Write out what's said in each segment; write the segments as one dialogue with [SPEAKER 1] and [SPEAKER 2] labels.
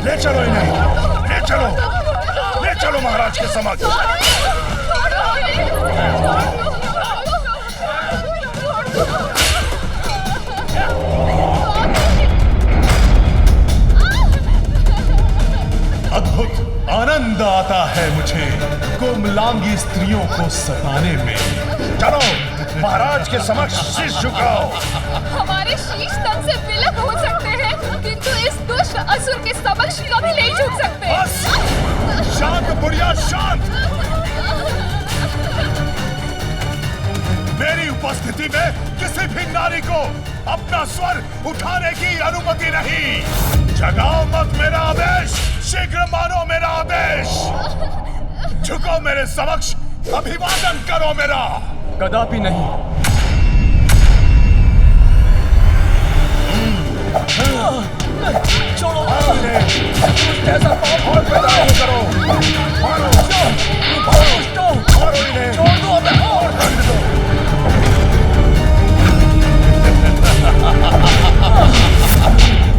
[SPEAKER 1] ले चलो इन्हें, ले चलो, ले चलो महाराज के समक्ष।
[SPEAKER 2] अद्भुत आनंद आता है मुझे कोमलांगी स्त्रियों को सताने में।
[SPEAKER 1] चलो महाराज के समक्ष शीश झुकाओ।
[SPEAKER 3] हमारे शीश तन से विलक हो सकते हैं, किंतु इस दुष्ट असुर के समक्ष कभी नहीं झुक सकते।
[SPEAKER 1] बस शांत बुढ़िया, शांत। मेरी उपस्थिति में किसी भी नारी को अपना स्वर उठाने की अनुमति नहीं। जगाओ मत मेरा आदेश, शीघ्र मानो मेरा आदेश। झुको मेरे समक्ष, अभिवादन करो मेरा।
[SPEAKER 4] कदापि नहीं।
[SPEAKER 1] छोड़ो ऐसा पाप और पैदा करो। मारो, मारो इन्हें, छोड़ दो हमें और दंड दो।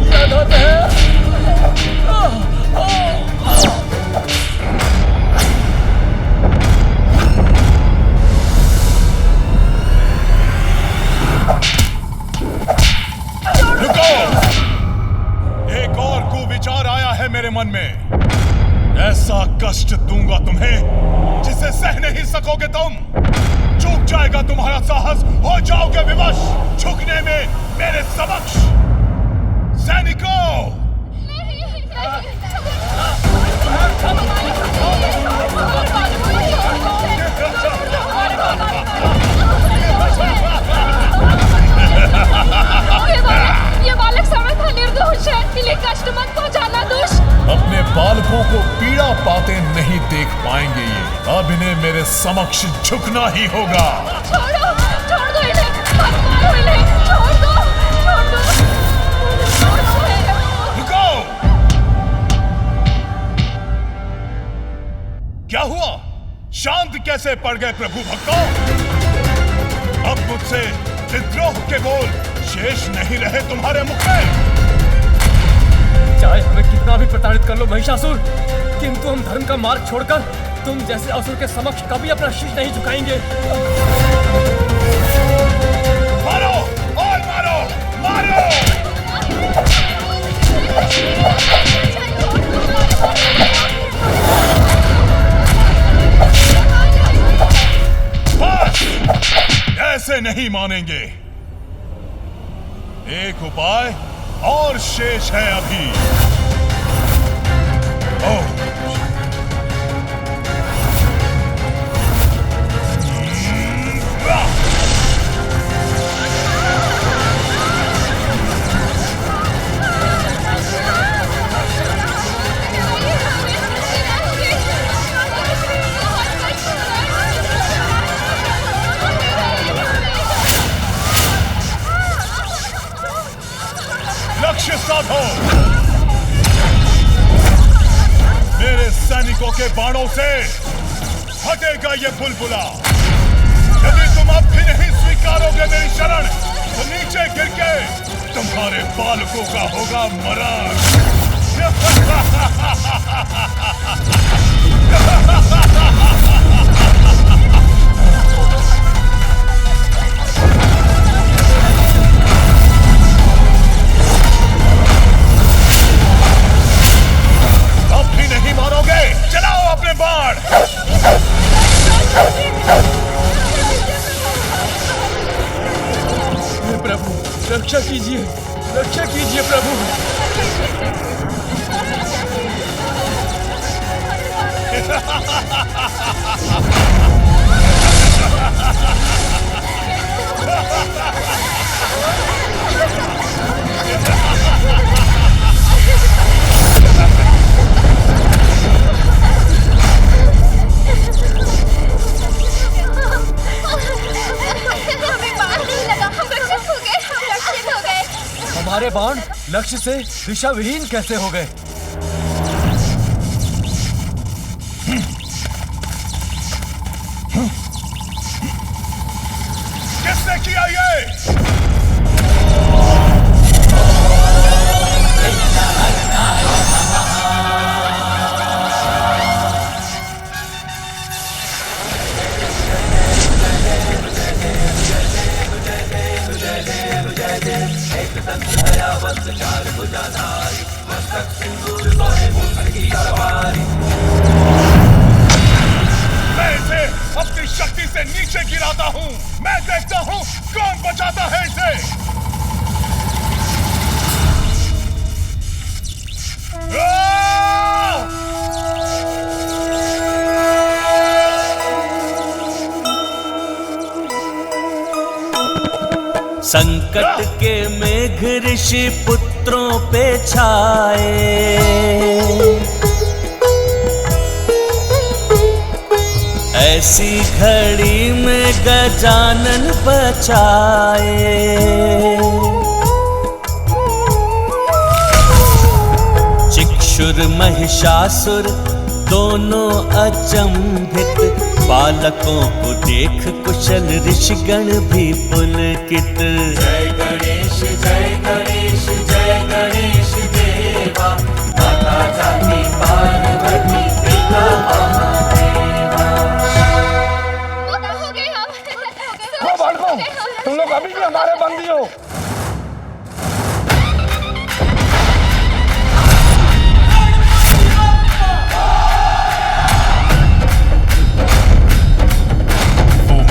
[SPEAKER 4] यह धर्म है।
[SPEAKER 2] मेरे मन में ऐसा कष्ट दूंगा तुम्हें जिसे सह नहीं सकोगे तुम। चूक जाएगा तुम्हारा साहस, हो जाओगे विवश झुकने में मेरे समक्ष। सैनिकों,
[SPEAKER 3] ये बालक समर्थ निर्दोष है, इन्हें कष्ट मत पहुंचाना दुष्ट।
[SPEAKER 2] अपने बालकों को पीड़ा पाते नहीं देख पाएंगे ये। अब इन्हें मेरे समक्ष झुकना ही होगा।
[SPEAKER 3] छोड़ो, छोड़ दो इन्हें, मत मारो इन्हें, छोड़ दो, छोड़ दो, छोड़ दो।
[SPEAKER 2] रुको! क्या हुआ? शांत कैसे पड़ गए प्रभु भक्तों? अब मुझसे विद्रोह के बोल शेष नहीं रहे तुम्हारे मुख में।
[SPEAKER 4] चाहे हमें कितना भी प्रताड़ित कर लो महिषासुर, किंतु हम धर्म का मार्ग छोड़कर तुम जैसे असुर के समक्ष कभी अपना शीश नहीं झुकाएंगे।
[SPEAKER 2] मारो और मारो, मारो! बस, ऐसे नहीं मानेंगे। एक उपाय और शेष है अभी। लक्ष्य साधो। मेरे सैनिकों के बाणों से हटेगा ये बुलबुला। यदि तुम अब भी नहीं स्वीकारोगे मेरी शरण, तो नीचे गिर के तुम्हारे बालकों का होगा मरण। चलाओ अपने बाण।
[SPEAKER 4] प्रभु रक्षा कीजिए, रक्षा कीजिए प्रभु। हमारे बाण लक्ष्य से दिशा विहीन कैसे हो गए?
[SPEAKER 2] किसने किया ये?
[SPEAKER 1] मैं इसे अपनी शक्ति से नीचे गिराता हूँ। मैं देखता हूँ कौन बचाता है इसे।
[SPEAKER 5] संकट के मेघ ऋषि पुत्रों पे छाए, ऐसी घड़ी में गजानन बचाए। चिक्षुर महिषासुर दोनों अचंभित, बालकों को देख कुशल ऋषिगण भी पुलकित। जय गणेश जय गणेश जय गणेश देवा, माता जाति पार्वती पिता महादेवा।
[SPEAKER 3] हो गए हम।
[SPEAKER 2] वो बालकों, तुम लोग अभी भी हमारे बंदी हो।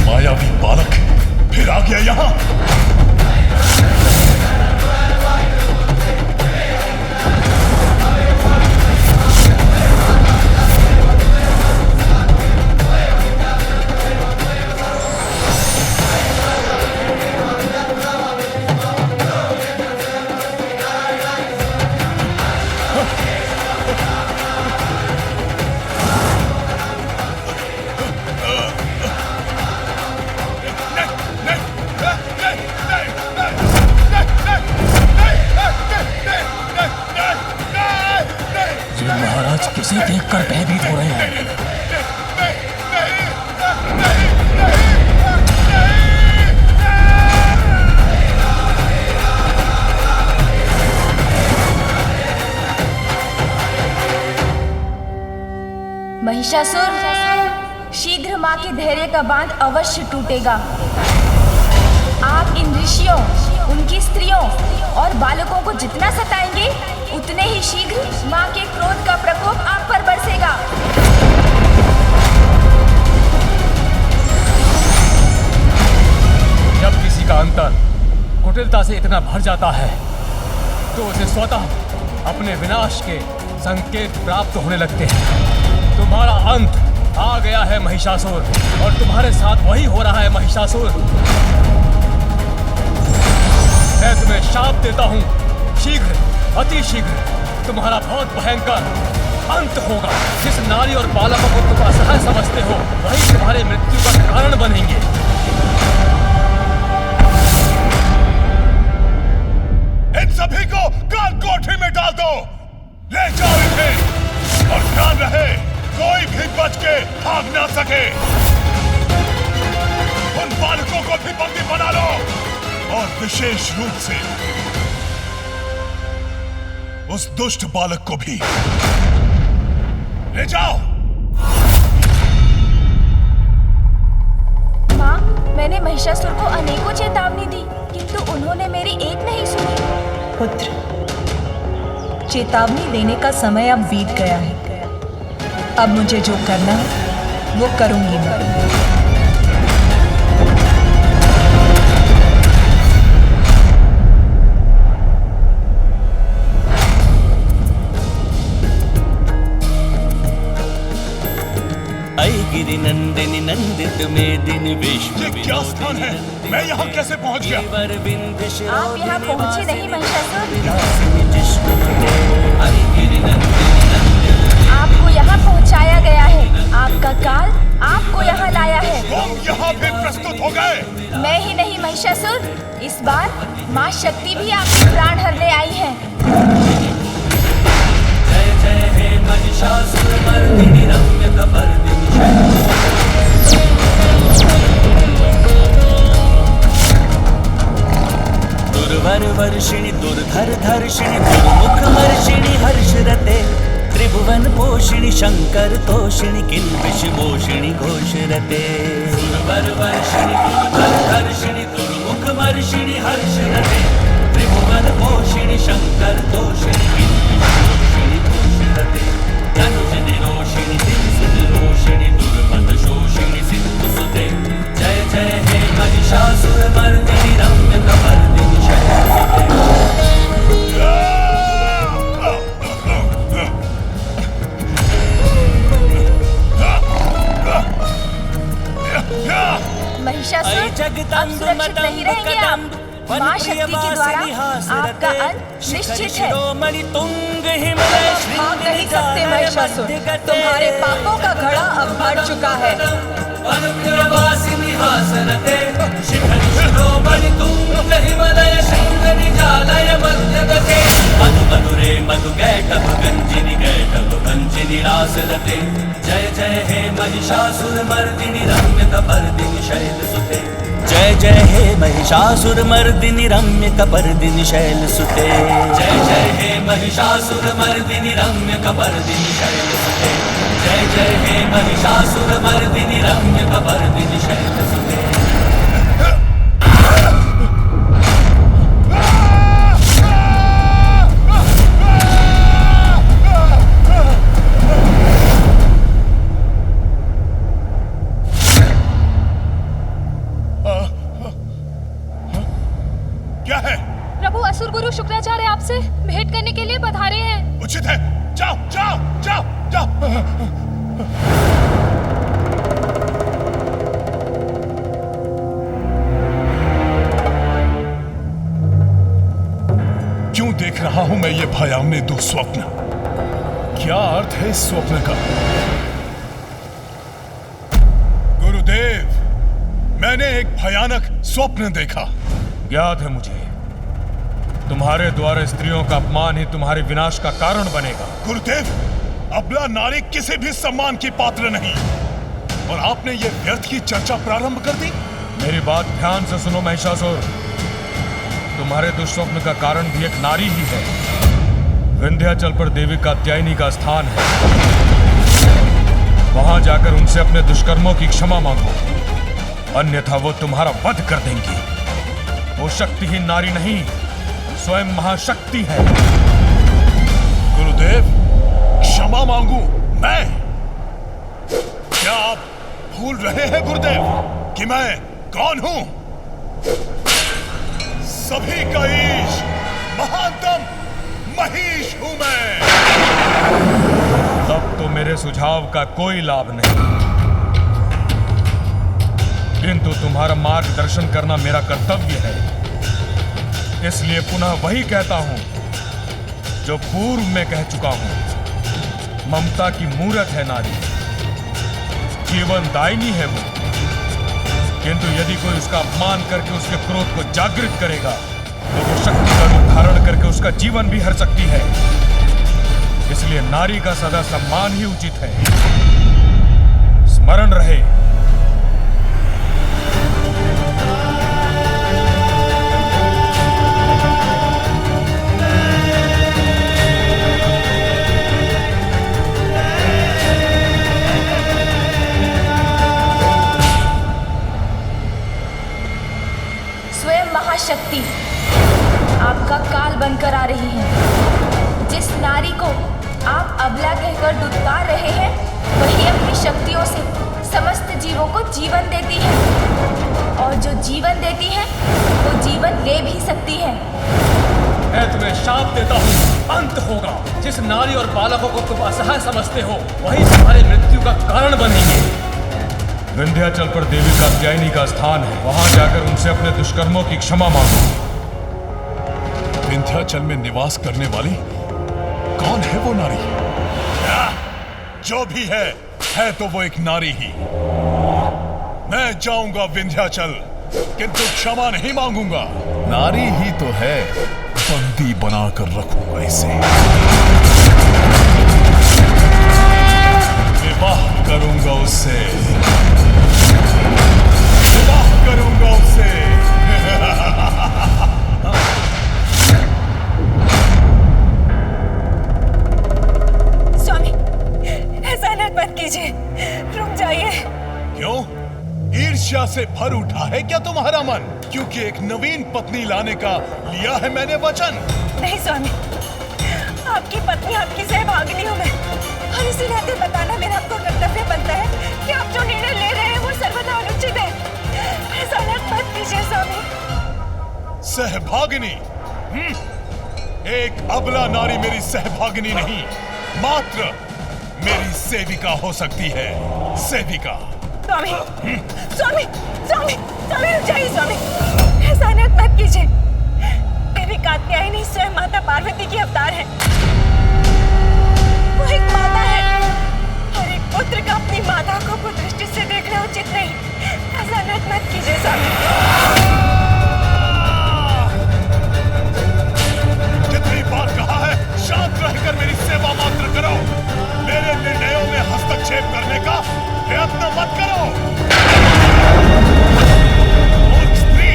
[SPEAKER 1] मायावी बालक फिर आ गया यहाँ।
[SPEAKER 4] महाराज किसे देखकर भयभीत हो रहे हैं?
[SPEAKER 3] महिषासुर, शीघ्र माँ के धैर्य का बांध अवश्य टूटेगा। आप इन ऋषियों, उनकी स्त्रियों और बालकों को जितना सताएंगे, उतने ही शीघ्र माँ के क्रोध का प्रकोप आप पर बरसेगा।
[SPEAKER 4] जब किसी का अंतर कुटिलता से इतना भर जाता है, तो उसे स्वतः अपने विनाश के संकेत प्राप्त होने लगते हैं। तुम्हारा अंत आ गया है महिषासुर, और तुम्हारे साथ वही हो रहा है महिषासुर। मैं तुम्हें शाप देता हूँ, शीघ्र, अति शीघ्र तुम्हारा बहुत भयंकर अंत होगा। जिस नारी और बालकों को तुम असहाय समझते हो, वही तुम्हारे मृत्यु का कारण बनेंगे।
[SPEAKER 1] इन सभी को काल कोठरी में डाल दो। ले जाओ इसे, और ध्यान रहे कोई भी बच के भाग ना सके। उन बालकों को भी बंदी बना लो, और विशेष रूप से उस दुष्ट बालक को भी ले जाओ।
[SPEAKER 3] माँ, मैंने महिषासुर को अनेकों चेतावनी दी, किंतु उन्होंने मेरी एक नहीं सुनी।
[SPEAKER 6] पुत्र, चेतावनी देने का समय अब बीत गया है। अब मुझे जो करना है वो करूंगी मैं।
[SPEAKER 5] गिरि नंदिनी नंदित मेदिनी विश्व।
[SPEAKER 1] ये क्या स्थान है? मैं यहाँ कैसे पहुँच गया?
[SPEAKER 3] आप यहाँ पहुँचे नहीं महिषासुर। आपको यहाँ पहुँचाया गया है। आपका काल आपको यहाँ लाया है।
[SPEAKER 1] तुम यहाँ भी प्रस्तुत हो गए।
[SPEAKER 3] मैं ही नहीं महिषासुर, इस बार माँ शक्ति भी आपके प्राण हरने आई है।
[SPEAKER 5] जय जय हे महिषासुर मर्दिनी रम्य कपर्दिनी। दुर्वर वर्षिणी दुर्धर धर्षिणी दुर्मुख मर्षिणी हर्षरते। त्रिभुवन पोषिणी शंकर तोषिणी किल्बिष मोषिणी घोषरते। दुर्वर वर्षिणी दुर्धर धर्षिणी दुर्मुख मर्षिणी हर्षरते। त्रिभुवन पोषिणि शंकर तोषिणि गिरिशोषिणि घोषरते तनुज निरोषिणि दिनसुत रोषिणि दुर्मत शोषिणि सिंधुसुते जय जय हे महिषासुर मर्दिनि रम्य कपर्दिनि शैलसुते
[SPEAKER 3] महिषासुर अब सुरक्षित नहीं रहेंगे आप। माँ शक्ति के द्वारा आपका अंत निश्चित है।
[SPEAKER 6] भाग नहीं सकते महिषासुर, तुम्हारे पापों का घड़ा अब भर चुका है।
[SPEAKER 5] जय जय हे महिषासुर मर्दिनि रम्य कपर्दिनि शैलसुते जय जय हे महिषासुर मर्दिनि रम्य कपर्दिनि शैलसुते जय जय हे महिषासुर मर्दिनि रम्य कपर्दिनि शैलसुते जय जय हे महिषासुर मर्दिनि रम्य कपर्दिनि शैलसुते
[SPEAKER 7] प्रभु असुर गुरु शुक्राचार्य आपसे भेंट करने के लिए पधारे हैं।
[SPEAKER 2] उचित है, जाओ जाओ जाओ जाओ। क्यों देख रहा हूं मैं ये भयावने दुस्वप्न? क्या अर्थ है इस स्वप्न का? गुरुदेव, मैंने एक भयानक स्वप्न देखा।
[SPEAKER 4] याद है मुझे, तुम्हारे द्वारा स्त्रियों का अपमान ही तुम्हारे विनाश का कारण बनेगा।
[SPEAKER 2] गुरुदेव, अबला नारी किसी भी सम्मान की पात्र नहीं, और आपने ये व्यर्थ की चर्चा प्रारंभ कर दी।
[SPEAKER 4] मेरी बात ध्यान से सुनो महिषासुर, तुम्हारे दुष्स्वप्न का कारण भी एक नारी ही है। विंध्याचल पर देवी कात्यायनी का स्थान है, वहां जाकर उनसे अपने दुष्कर्मों की क्षमा मांगो, अन्यथा वो तुम्हारा वध कर देंगी। वो शक्तिहीन नारी नहीं, स्वयं महाशक्ति है।
[SPEAKER 2] गुरुदेव, क्षमा मांगू मैं? क्या आप भूल रहे हैं गुरुदेव कि मैं कौन हूं? सभी का ईश, महानतम महिष हूं मैं।
[SPEAKER 4] अब तो मेरे सुझाव का कोई लाभ नहीं, किंतु तुम्हारा मार्गदर्शन करना मेरा कर्तव्य है। इसलिए पुनः वही कहता हूं जो पूर्व में कह चुका हूं। ममता की मूरत है नारी, जीवन दायिनी है वो, किंतु यदि कोई उसका अपमान करके उसके क्रोध को जागृत करेगा तो वो शक्ति का रूप धारण करके उसका जीवन भी हर सकती है। इसलिए नारी का सदा सम्मान ही उचित है। स्मरण रहे।
[SPEAKER 3] शक्ति आपका काल बनकर आ रही है। जिस नारी को आप अबला कहकर दुत्कार रहे हैं, वही अपनी शक्तियों से समस्त जीवों को जीवन देती है, और जो जीवन देती है वो जीवन ले भी सकती है।
[SPEAKER 4] मैं तुम्हें शाप देता हूँ, अंत होगा। जिस नारी और बालकों को तुम असहाय समझते हो, वही तुम्हारी मृत्यु का कारण बनेंगे। विंध्याचल पर देवी कात्यायनी का स्थान है, वहां जाकर उनसे अपने दुष्कर्मों की क्षमा मांगो।
[SPEAKER 2] विंध्याचल में निवास करने वाली कौन है वो नारी? जो भी है तो वो एक नारी ही। मैं जाऊंगा विंध्याचल, किंतु क्षमा नहीं मांगूंगा। नारी ही तो है, बंदी बनाकर रखूंगा इसे। विवाह करूंगा उससे, विवाह करूंगा उससे। ईर्ष्या से भर उठा है क्या तुम्हारा मन? क्योंकि एक नवीन पत्नी लाने का लिया है मैंने वचन।
[SPEAKER 6] नहीं स्वामी, आपकी पत्नी, आपकी सहभागिनी हूँ मैं, और इसी नाते बताना मेरा आपको कर्तव्य बनता है कि आप जो निर्णय ले रहे हैं वो सर्वथा अनुचित है। ऐसा मत कीजिए स्वामी।
[SPEAKER 2] सहभागिनी? एक अबला नारी मेरी सहभागिनी नहीं, मात्र मेरी सेविका हो सकती है। सेविका।
[SPEAKER 6] स्वामी, स्वामी, स्वामी, स्वामी रुक जाइए स्वामी, ऐसा मत कीजिए। देवी कात्यायनी स्वयं माता पार्वती की अवतार है। वो एक माता है, और एक पुत्र का अपनी माता को कुदृष्टि से देखना उचित नहीं। ऐसा मत कीजिए स्वामी।
[SPEAKER 2] कितनी बार कहा है शांत रहकर मेरी सेवा मात्र करो। मेरे निर्णयों में हस्तक्षेप करने का प्रयत्न मत करो। मूर्ख स्त्री,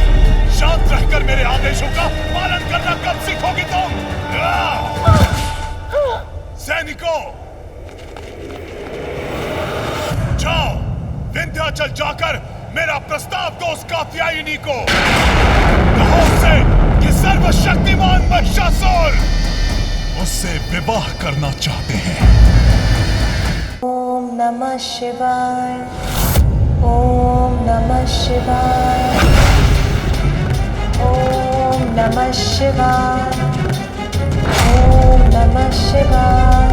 [SPEAKER 2] शांत रहकर मेरे आदेशों का पालन करना कब सीखोगी तुम? सैनिकों, जाओ विंध्याचल जाकर मेरा प्रस्ताव दो उस कात्यायनी को। कहो उससे कि सर्वशक्तिमान महिषासुर उससे विवाह करना चाहते हैं।
[SPEAKER 6] ओम नमः शिवाय, ओम नमः शिवाय, ओम नमः शिवाय, ओम नमः शिवाय,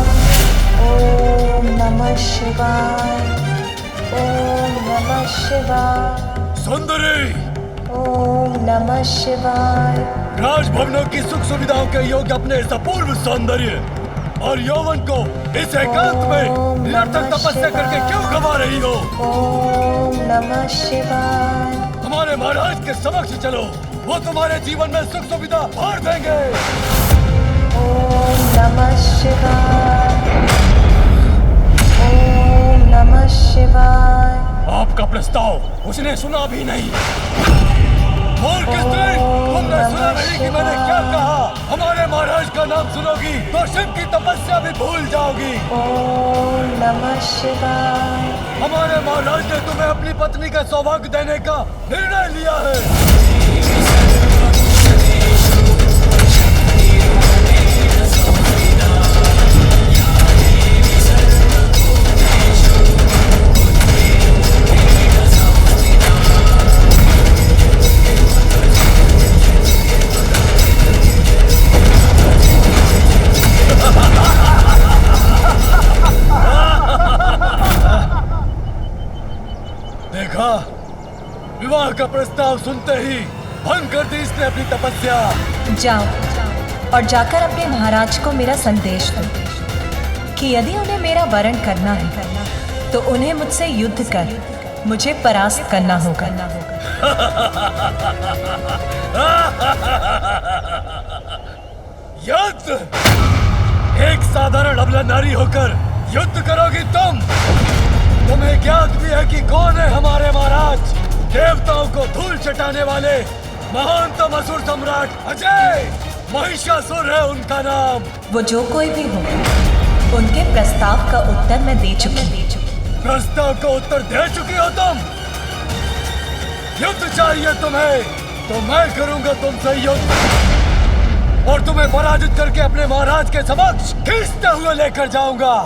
[SPEAKER 6] ओम नमः शिवाय, ओम नमः शिवाय,
[SPEAKER 4] सुंदरी,
[SPEAKER 6] ओम नमः शिवाय।
[SPEAKER 4] राजभवनों की सुख सुविधाओं के योग्य अपने इस अपूर्व सौंदर्य और यौवन को इस एकांत में निरर्थक तपस्या करके क्यों गवा रही हो?
[SPEAKER 6] ओम नमः शिवाय।
[SPEAKER 4] हमारे महाराज के समक्ष चलो, वो तुम्हारे जीवन में सुख सुविधा भर देंगे।
[SPEAKER 6] ओम नमः शिवाय, ओम नमः शिवाय।
[SPEAKER 4] आपका प्रस्ताव उसने सुना भी नहीं। मूर्ख स्त्री, तुमने सुना नहीं कि मैंने क्या कहा? हमारे महाराज का नाम सुनोगी तो शिव की तपस्या भी भूल जाओगी।
[SPEAKER 6] ओम नमः शिवाय।
[SPEAKER 4] हमारे महाराज ने तुम्हें अपनी पत्नी का सौभाग्य देने का निर्णय लिया है। देखा, विवाह का प्रस्ताव सुनते ही भंग कर दी इसने अपनी तपस्या।
[SPEAKER 6] जाओ और जाकर अपने महाराज को मेरा संदेश दो कि यदि उन्हें मेरा वरण करना है तो उन्हें मुझसे युद्ध कर मुझे परास्त करना होगा।
[SPEAKER 4] युद्ध? एक साधारण अबला नारी होकर युद्ध करोगी तुम? तुम्हें ज्ञात भी है कि कौन है हमारे महाराज? देवताओं को धूल चटाने वाले महानतम असुर सम्राट अजय महिषासुर है उनका नाम।
[SPEAKER 6] वो जो कोई भी हो, उनके प्रस्ताव का उत्तर मैं दे चुकी।
[SPEAKER 4] प्रस्ताव का उत्तर दे चुकी हो तुम? युद्ध चाहिए तुम्हें तो मैं करूंगा तुमसे युद्ध, और तुम्हें पराजित करके अपने महाराज के समक्ष खींचते हुए लेकर जाऊंगा।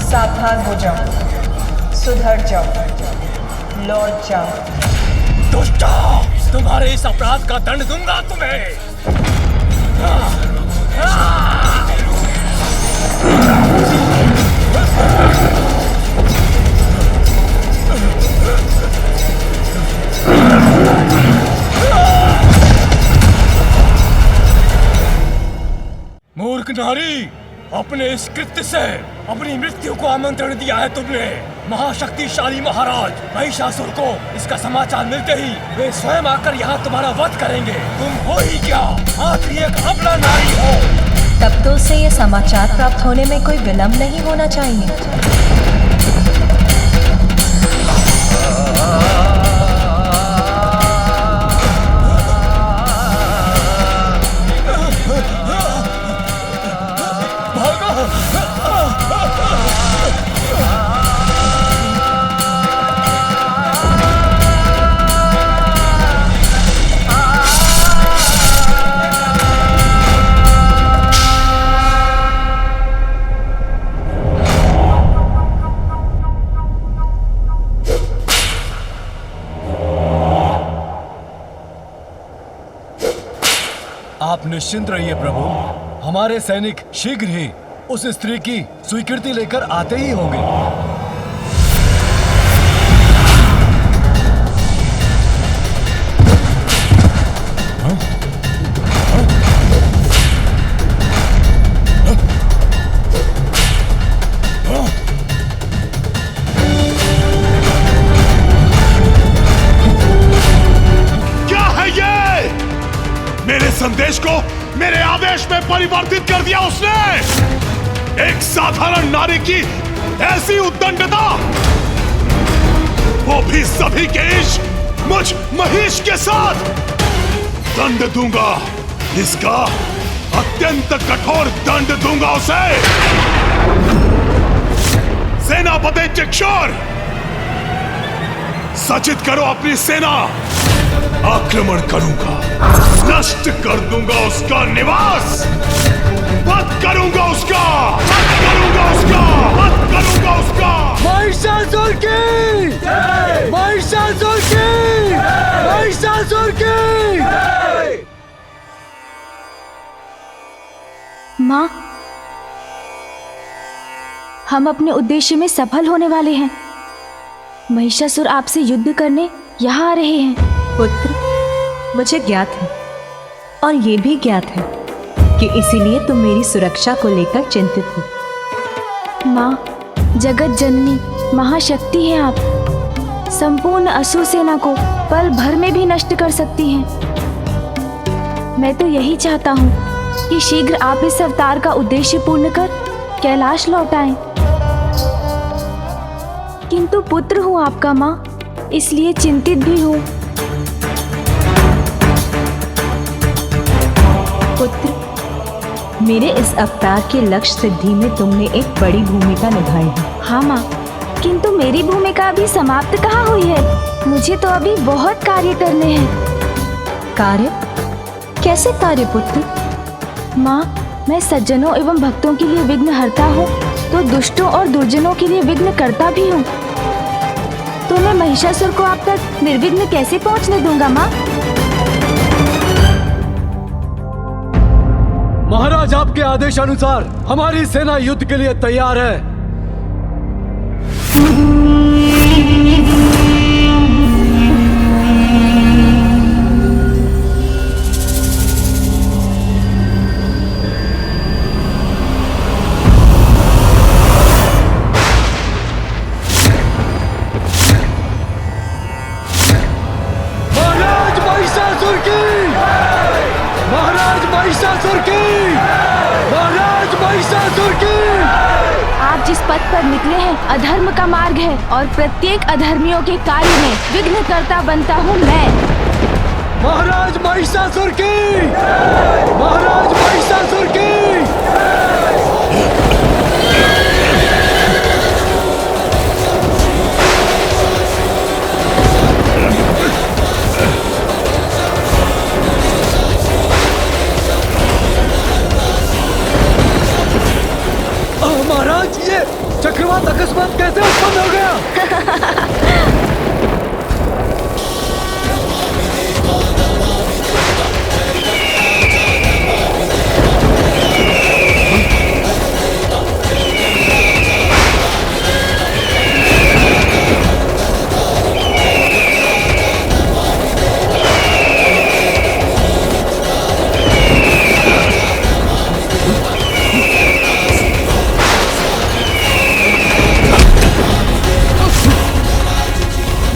[SPEAKER 6] सावधान हो जाओ, सुधर जाओ, लौट जाओ।
[SPEAKER 4] दुष्टा, तुम्हारे इस अपराध का दंड दूंगा तुम्हें। मूर्ख नारी, अपने इस कृत्य से अपनी मृत्यु को आमंत्रण दिया है तुमने। महाशक्तिशाली महाराज महिषासुर को इसका समाचार मिलते ही वे स्वयं आकर यहाँ तुम्हारा वध करेंगे। तुम हो ही क्या, मात्र एक अबला नारी हो।
[SPEAKER 6] तब तो उसे ये समाचार प्राप्त होने में कोई विलंब नहीं होना चाहिए।
[SPEAKER 4] आप निश्चिंत रहिए प्रभु, हमारे सैनिक शीघ्र ही उस स्त्री की स्वीकृति लेकर आते ही होंगे।
[SPEAKER 1] क्या है ये? मेरे संदेश को मेरे आदेश में परिवर्तित कर दिया उसने। एक साधारण नारी की ऐसी उद्दंडता, वो भी सभी के इश्क मुझ महिष के साथ। दंड दूंगा, इसका अत्यंत कठोर दंड दूंगा उसे। सेनापति चिक्षुर, सचित करो अपनी सेना। आक्रमण करूंगा, नष्ट कर दूंगा उसका निवास, वध करूंगा उसका, वध करूंगा उसका, वध करूंगा उसका।
[SPEAKER 4] महिषासुर की! महिषासुर की! महिषासुर की!
[SPEAKER 3] माँ, हम अपने उद्देश्य में सफल होने वाले हैं। महिषासुर आपसे युद्ध करने यहाँ आ रहे हैं।
[SPEAKER 6] पुत्र, मुझे ज्ञात है और ये भी ज्ञात है कि इसीलिए तुम मेरी सुरक्षा को लेकर चिंतित हो।
[SPEAKER 3] माँ, जगत जननी महाशक्ति हैं आप, संपूर्ण असुर सेना को पल भर में भी नष्ट कर सकती हैं। मैं तो यही चाहता हूँ कि शीघ्र आप इस अवतार का उद्देश्य पूर्ण कर कैलाश लौट आएं। किंतु पुत्र हूँ आपका माँ, इसलिए चिंतित भी हूँ।
[SPEAKER 6] पुत्र, मेरे इस अवतार के लक्ष्य सिद्धि में तुमने एक बड़ी भूमिका निभाई है।
[SPEAKER 3] हाँ माँ, किंतु मेरी भूमिका अभी समाप्त कहाँ हुई है। मुझे तो अभी बहुत कार्य करने हैं।
[SPEAKER 6] कार्य? कैसे कार्य पुत्र?
[SPEAKER 3] माँ, मैं सज्जनों एवं भक्तों के लिए विघ्न हरता हूँ, तो दुष्टों और दुर्जनों के लिए विघ्न करता भी हूँ। तो मैं महिषासुर को आप तक निर्विघ्न कैसे पहुँचने दूंगा माँ?
[SPEAKER 4] महाराज, आपके आदेश अनुसार हमारी सेना युद्ध के लिए तैयार है। महाराज महिषासुर की! महाराज महिषासुर की! महाराज महिषासुर की!
[SPEAKER 3] आप जिस पथ पर निकले हैं अधर्म का मार्ग है, और प्रत्येक अधर्मियों के कार्य में विघ्नकर्ता बनता हूँ मैं।
[SPEAKER 4] महाराज महिषासुर की! महाराज महिषासुर की! महाराज, ये चक्रवात अकस्मात कैसे उत्पन्न हो गया?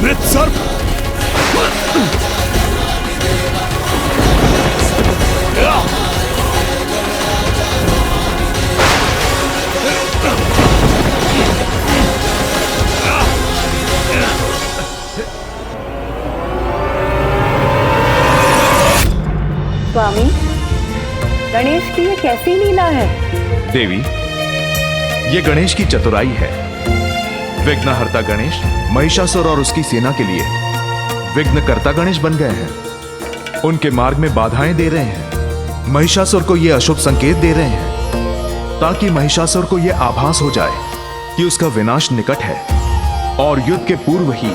[SPEAKER 1] मृत सर्प।
[SPEAKER 6] स्वामी, गणेश की ये कैसी लीला है?
[SPEAKER 8] देवी, ये गणेश की चतुराई है। विघ्नहर्ता गणेश महिषासुर और उसकी सेना के लिए विघ्नकर्ता गणेश बन गए हैं। उनके मार्ग में बाधाएं दे रहे हैं। महिषासुर को ये अशुभ संकेत दे रहे हैं ताकि महिषासुर को यह आभास हो जाए कि उसका विनाश निकट है और युद्ध के पूर्व ही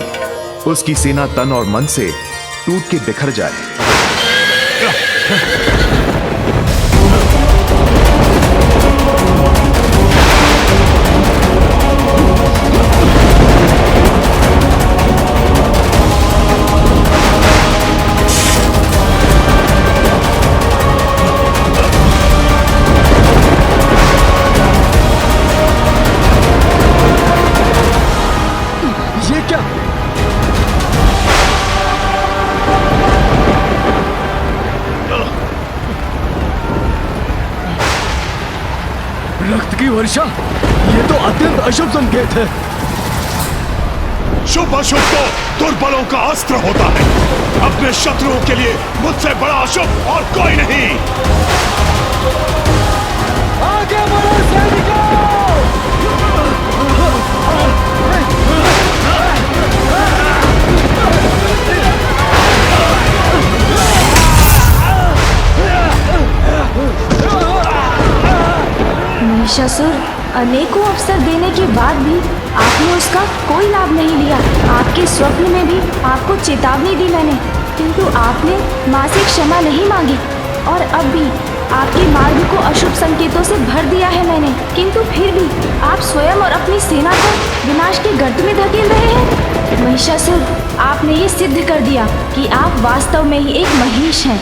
[SPEAKER 8] उसकी सेना तन और मन से टूट के बिखर जाए।
[SPEAKER 4] ये क्या? रक्त की वर्षा, ये तो अत्यंत अशुभ संकेत है।
[SPEAKER 1] शुभ अशुभ तो दुर्बलों का अस्त्र होता है। अपने शत्रुओं के लिए मुझसे बड़ा अशुभ और कोई नहीं।
[SPEAKER 4] आगे बढ़ो सैनिकों!
[SPEAKER 3] महिषासुर, अनेकों अवसर देने के बाद भी आपने उसका कोई लाभ नहीं लिया। आपके स्वप्न में भी आपको चेतावनी दी मैंने, किंतु आपने माँ से क्षमा नहीं मांगी और अब भी आपके मार्ग को अशुभ संकेतों से भर दिया है मैंने, किंतु फिर भी आप स्वयं और अपनी सेना को विनाश के गर्त में धकेल रहे हैं। महिषासुर, आपने ये सिद्ध कर दिया कि आप वास्तव में ही एक महिष हैं।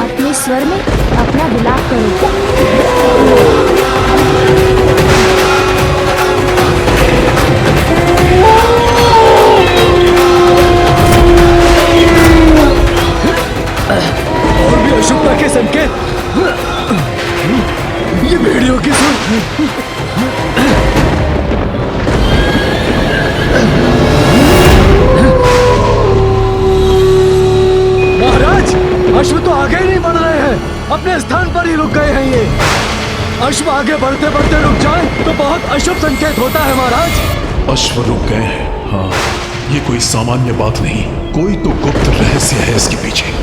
[SPEAKER 3] अपने स्वर में अपना विलाप करो।
[SPEAKER 4] और भी अशुभता के संकेत। ये भेड़ियों की सुर। महाराज, अश्व तो आगे ही नहीं बढ़ रहे हैं, अपने स्थान पर ही रुक गए हैं। ये अश्व आगे बढ़ते बढ़ते रुक जाए तो बहुत अशुभ संकेत होता है महाराज।
[SPEAKER 1] अश्व रुक गए हैं। हाँ, ये कोई सामान्य बात नहीं, कोई तो गुप्त रहस्य है इसके पीछे।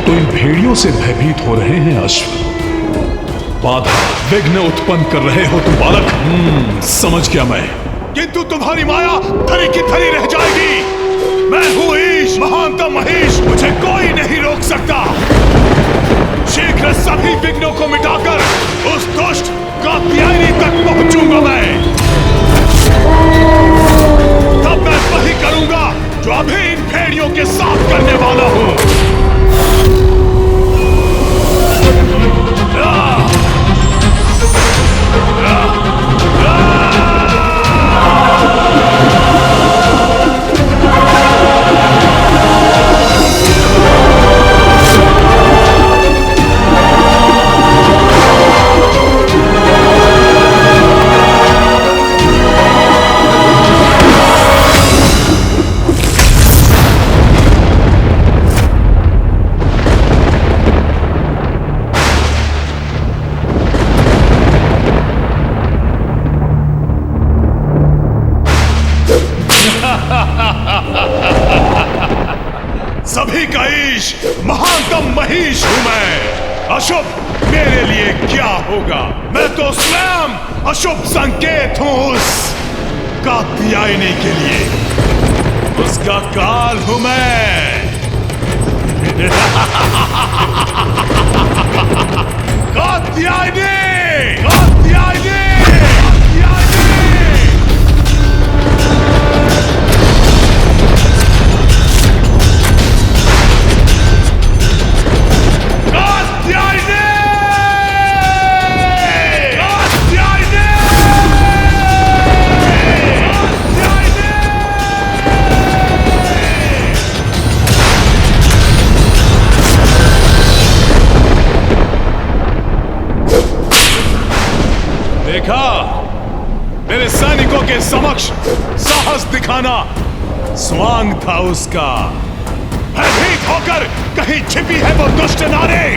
[SPEAKER 1] तो इन भेड़ियों से भयभीत हो रहे हैं अश्व, बाधा विघ्न उत्पन्न कर रहे हो तुम बालक। समझ गया मैं, किंतु तुम्हारी माया धरी की धरी रह जाएगी। मैं हूं ईश, महानतम महेश, मुझे कोई नहीं रोक सकता। शीघ्र सभी विघ्नों को मिटाकर उस दुष्ट कात्यायनी तक पहुंचूंगा मैं। तब मैं वही करूंगा जो अभी इन भेड़ियों के साथ करने वाला हूं। सभी का ईश, महानतम महीश हूं मैं।
[SPEAKER 2] अशुभ मेरे लिए क्या होगा? मैं तो स्वयं अशुभ संकेत हूं उस कात्यायनी के लिए। उसका काल हूं मैं। कात्यायनी! कात्यायनी! देखा, मेरे सैनिकों के समक्ष साहस दिखाना स्वांग था उसका। भयभीत होकर कहीं छिपी है वो दुष्ट नारी।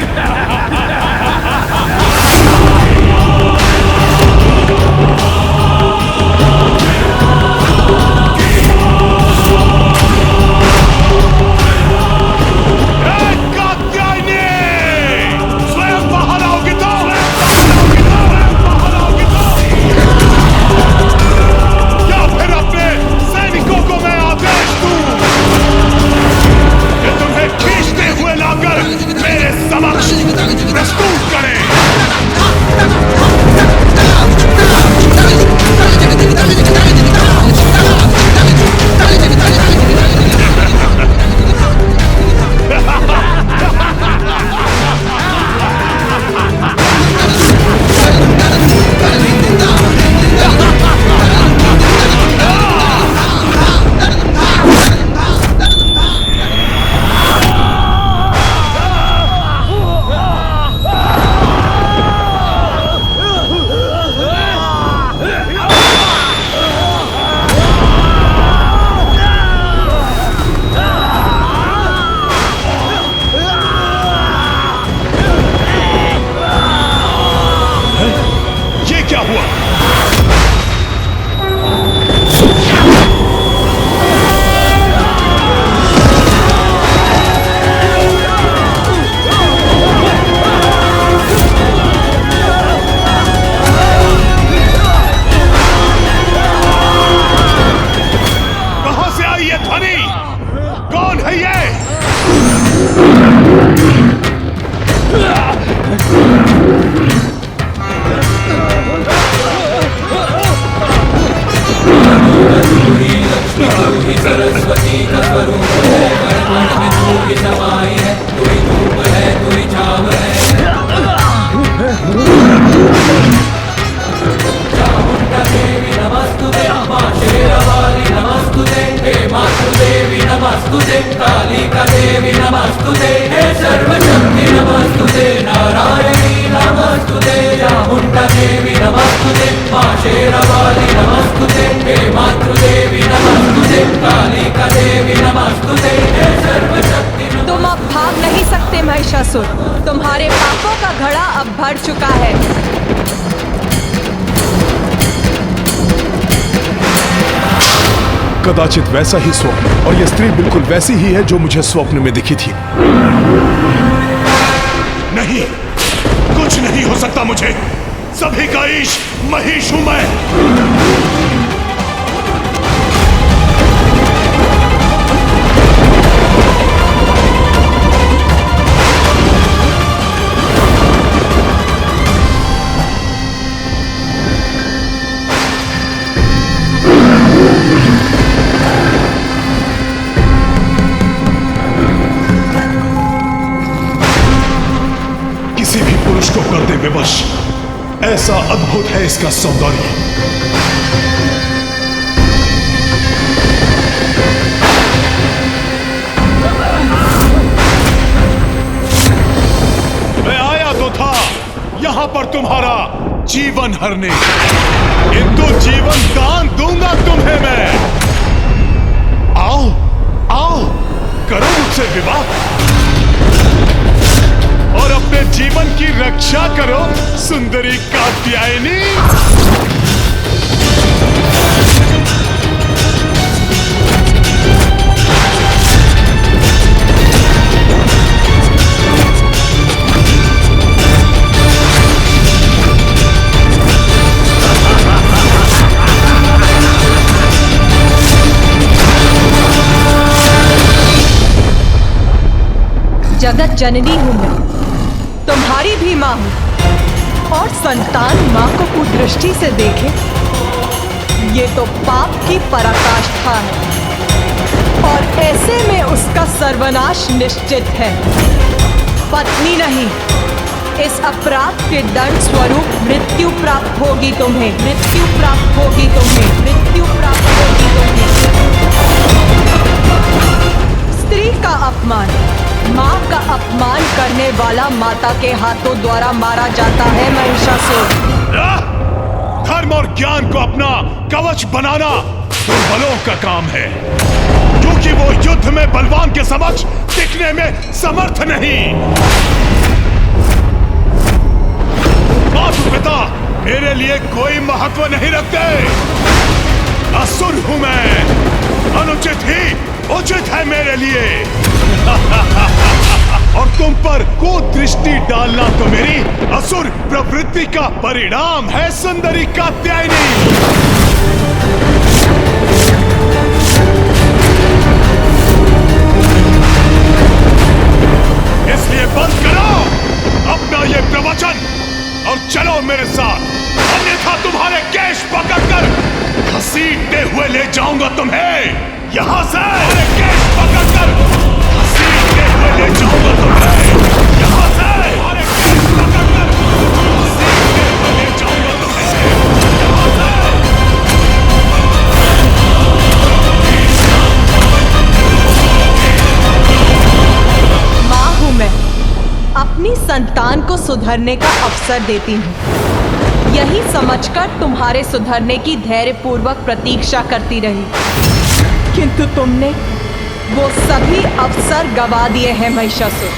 [SPEAKER 6] तुम अब भाग नहीं सकते महिषासुर। तुम्हारे पापों का घड़ा अब भर चुका है।
[SPEAKER 2] कदाचित वैसा ही स्वप्न, और यह स्त्री बिल्कुल वैसी ही है जो मुझे स्वप्न में दिखी थी। नहीं, कुछ नहीं हो सकता मुझे। सभी का ईश महिष हूं मैं। किसी भी पुरुष को कर दे विवश। ऐसा अद्भुत है इसका सौंदर्य। मैं आया तो था यहां पर तुम्हारा जीवन हरने, किंतु जीवन दान दूंगा तुम्हें मैं। आओ आओ, करो मुझसे विवाह और अपने जीवन की रक्षा करो सुंदरी कात्यायनी।
[SPEAKER 6] जननी हूँ मैं, तुम्हारी भी माँ हूँ। और संतान माँ को कुदृष्टि से देखे, ये तो पाप की पराकाष्ठा है, और ऐसे में उसका सर्वनाश निश्चित है। पत्नी नहीं, इस अपराध के दंड स्वरूप मृत्यु प्राप्त होगी तुम्हें, मृत्यु प्राप्त होगी तुम्हें, मृत्यु प्राप्त होगी तुम्हें। स्त्री का अपमान, माँ का अपमान करने वाला माता के हाथों द्वारा मारा जाता है महिषासुर।
[SPEAKER 2] धर्म और ज्ञान को अपना कवच बनाना दुर्बलों का काम है, क्योंकि वो युद्ध में बलवान के समक्ष टिकने में समर्थ नहीं। माता पिता मेरे लिए कोई महत्व नहीं रखते। असुर हूं मैं, अनुचित ही उचित है मेरे लिए। और तुम पर कुदृष्टि डालना तो मेरी असुर प्रवृत्ति का परिणाम है सुंदरी कात्यायनी। इसलिए बंद करो अपना ये प्रवचन और चलो मेरे साथ, अन्यथा तुम्हारे केश पकड़कर घसीटते हुए ले जाऊंगा तुम्हें यहां से। केश पकड़कर घसीटते हुए ले जाऊंगा तुम्हें यहां से। केश पकड़कर घसीटते हुए ले जाऊंगा तुम्हें यहां से।
[SPEAKER 6] माँ हूं मैं, अपनी संतान को सुधरने का अवसर देती हूँ, यही समझकर तुम्हारे सुधरने की धैर्यपूर्वक प्रतीक्षा करती रही, किंतु तुमने वो सभी अवसर गवा दिए हैं महिषासुर।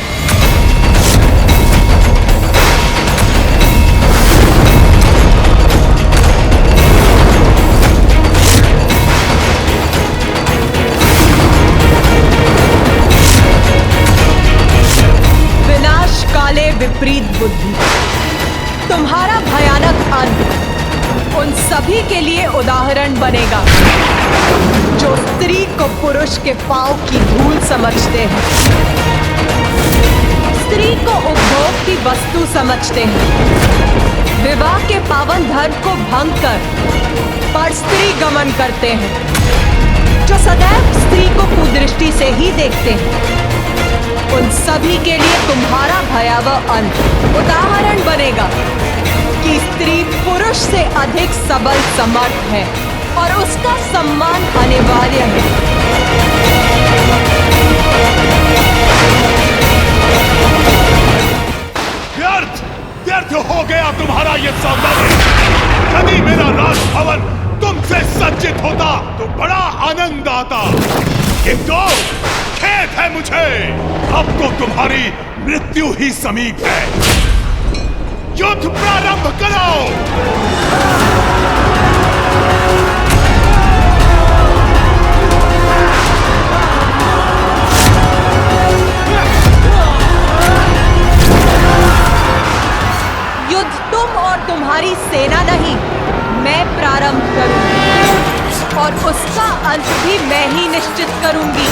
[SPEAKER 6] विनाश काले विपरीत बुद्धि, तुम्हारा भयानक अंत उन सभी के लिए उदाहरण बनेगा जो स्त्री को पुरुष के पांव की धूल समझते हैं, स्त्री को उपभोग की वस्तु समझते हैं, विवाह के पावन धर्म को भंग कर पर स्त्री गमन करते हैं, जो सदैव स्त्री को कुदृष्टि से ही देखते हैं। उन सभी के लिए तुम्हारा भयावह अंत उदाहरण बनेगा कि स्त्री पुरुष से अधिक सबल समर्थ है और उसका सम्मान अनिवार्य है।
[SPEAKER 2] व्यर्थ हो गया तुम्हारा ये सौंदर्य। यदि मेरा राजभवन तुमसे सज्जित होता तो बड़ा आनंद आता, किंतु खेद है मुझे, अब तो तुम्हारी मृत्यु ही समीप है। युद्ध प्रारंभ करो।
[SPEAKER 6] युद्ध तुम और तुम्हारी सेना नहीं, मैं प्रारंभ करूंगी और उसका अंत भी मैं ही निश्चित करूंगी।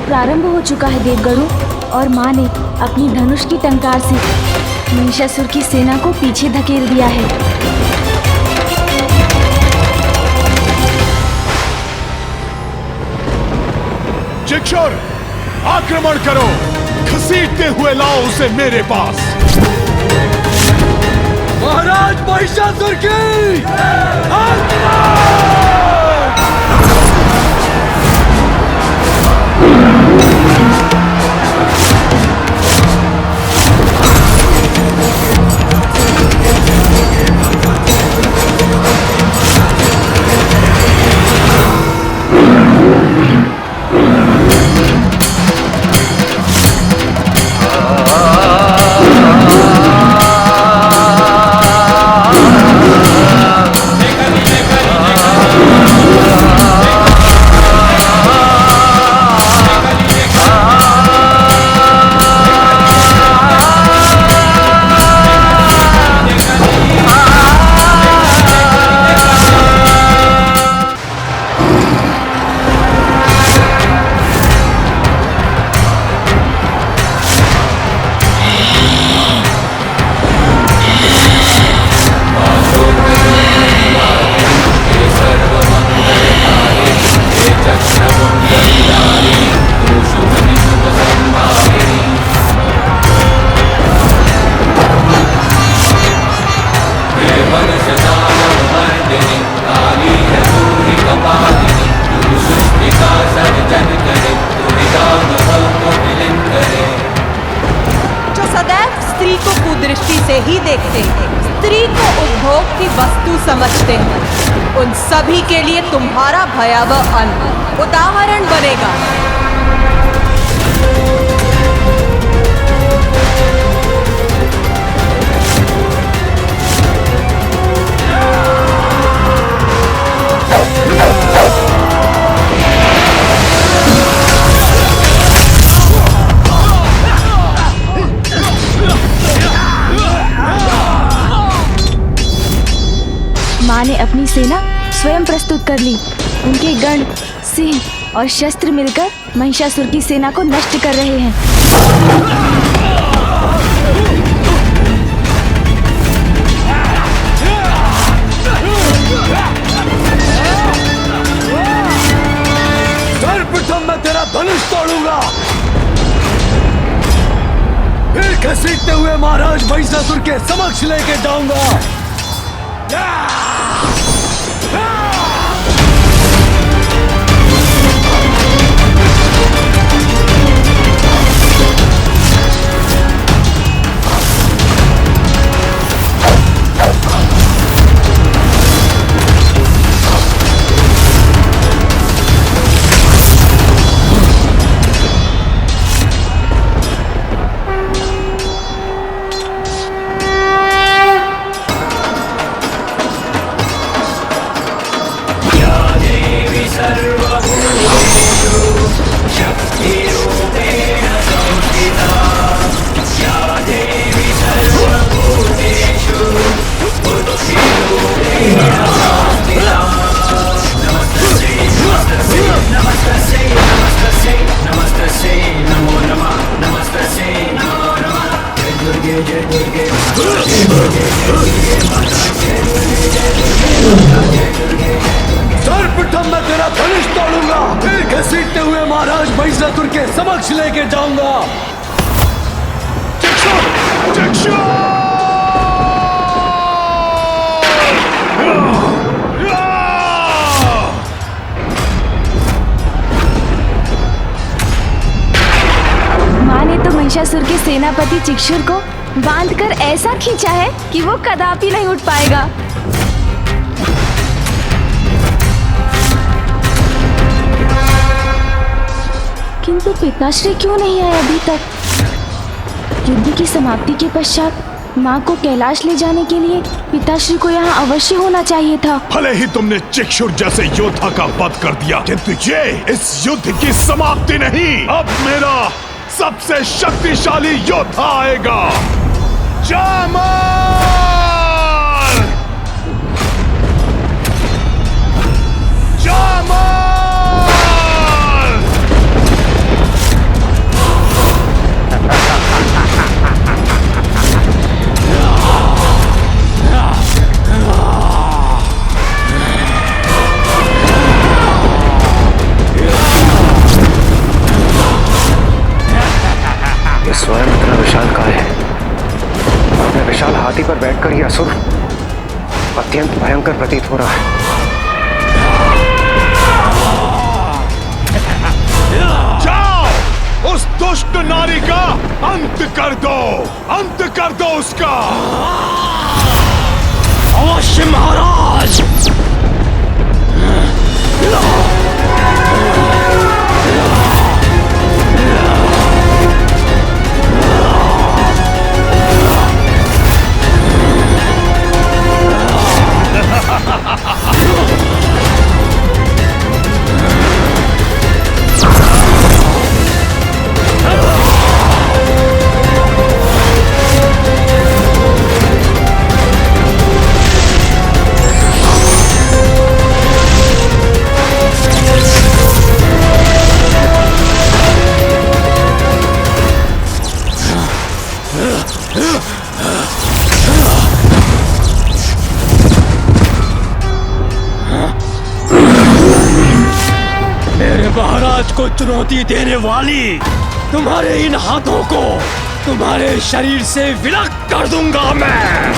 [SPEAKER 3] प्रारंभ हो चुका है देवगणों, और माँ ने अपनी धनुष की टंकार से महिषासुर की सेना को पीछे धकेल दिया है।
[SPEAKER 2] जिक्षुर, आक्रमण करो, घसीटते हुए लाओ उसे मेरे पास।
[SPEAKER 4] महाराज महिषासुर की
[SPEAKER 6] यही देखते हैं, स्त्री को उपभोग की वस्तु समझते हैं। उन सभी के लिए तुम्हारा भयावह अंत उदाहरण बनेगा।
[SPEAKER 3] माँ ने अपनी सेना स्वयं प्रस्तुत कर ली। उनके गण, सिंह और शस्त्र मिलकर महिषासुर की सेना को नष्ट कर रहे हैं।
[SPEAKER 9] सर्वप्रथम मैं तेरा धनुष तोड़ूंगा, फिर घसीटते हुए महाराज महिषासुर के समक्ष लेके जाऊंगा। सर्वप्रथम मैं तेरा धनुष तोड़ूंगा, फिर घसीटते हुए महाराज महिषासुर के समक्ष लेके जाऊंगा।
[SPEAKER 3] माँ ने तो महिषासुर के सेनापति चिक्षुर को बांधकर ऐसा खींचा है कि वो कदापि नहीं उठ पाएगा। किंतु पिताश्री क्यों नहीं आए अभी तक? युद्ध की समाप्ति के पश्चात माँ को कैलाश ले जाने के लिए पिताश्री को यहाँ अवश्य होना चाहिए था।
[SPEAKER 1] भले ही तुमने चिक्षुर जैसे योद्धा का वध कर दिया, किंतु ये इस युद्ध की समाप्ति नहीं। अब मेरा सबसे शक्तिशाली योद्धा आएगा, जामर! जामर!
[SPEAKER 10] ये स्वयं इतना विशालकाय है। अपने विशाल हाथी पर बैठकर यह असुर अत्यंत भयंकर प्रतीत हो रहा है।
[SPEAKER 1] जाओ, उस दुष्ट नारी का अंत कर दो, अंत कर दो उसका।
[SPEAKER 9] अवश्य महाराज। महाराज को चुनौती देने वाली तुम्हारे इन हाथों को तुम्हारे शरीर से विलग कर दूंगा मैं।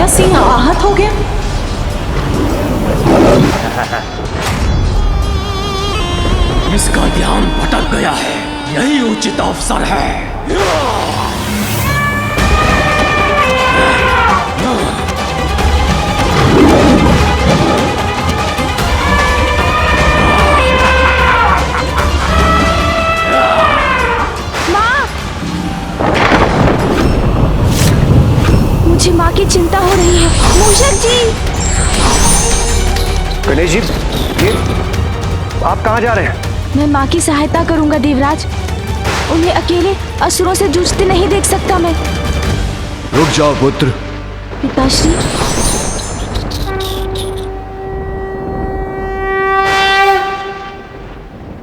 [SPEAKER 6] मेरा सिंह आहत हो गया।
[SPEAKER 9] इसका ध्यान भटक गया है, यही उचित अवसर है।
[SPEAKER 3] मुझे माँ की चिंता हो रही है। मूषक जी!
[SPEAKER 10] गणेश जी, ये आप कहाँ जा रहे हैं?
[SPEAKER 3] मैं माँ की सहायता करूंगा देवराज। उन्हें अकेले असुरों से जूझते नहीं देख सकता मैं।
[SPEAKER 8] रुक जाओ पुत्र।
[SPEAKER 3] पिताश्री।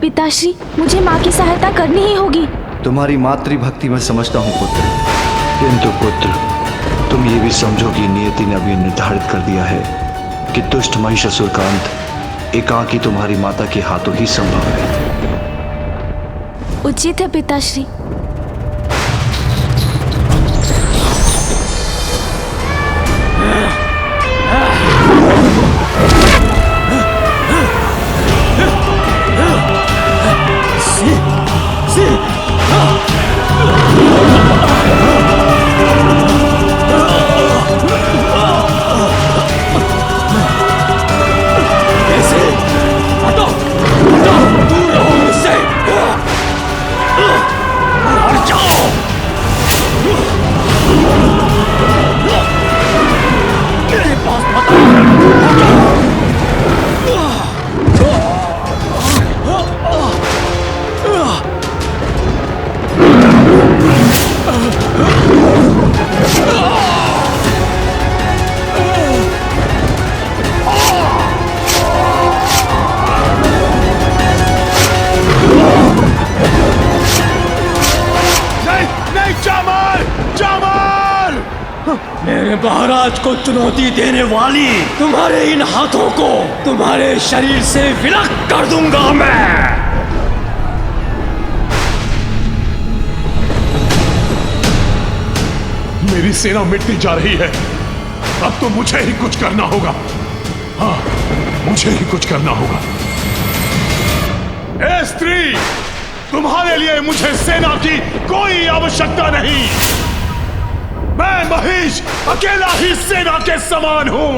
[SPEAKER 3] पिताश्री, मुझे माँ की सहायता करनी ही होगी।
[SPEAKER 11] तुम्हारी मातृभक्ति मैं समझता हूँ पुत्र, किंतु पुत्र तुम ये भी समझो कि नियति ने अभी निर्धारित कर दिया है कि दुष्ट महिषासुर का अंत एकाकी तुम्हारी माता के हाथों ही संभव है।
[SPEAKER 3] उचित है पिताश्री।
[SPEAKER 9] महाराज को चुनौती देने वाली तुम्हारे इन हाथों को तुम्हारे शरीर से विलग कर दूंगा मैं।
[SPEAKER 1] मेरी सेना मिटती जा रही है, अब तो मुझे ही कुछ करना होगा। हाँ, मुझे ही कुछ करना होगा। ए स्त्री, तुम्हारे लिए मुझे सेना की कोई आवश्यकता नहीं। मैं महिष अकेला ही सेना के समान हूं।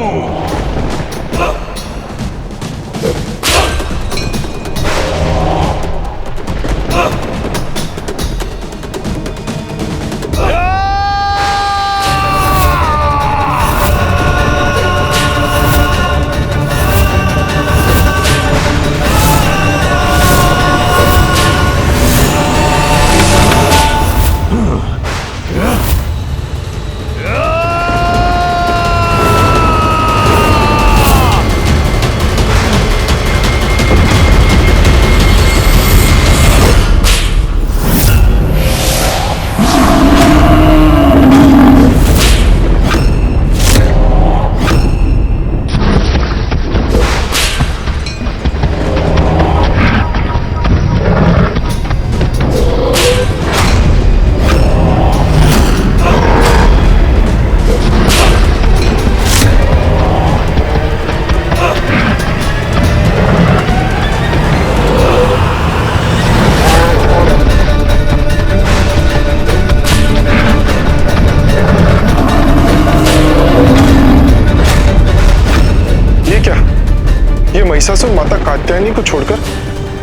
[SPEAKER 12] महिषासुर माता कात्यायनी को छोड़कर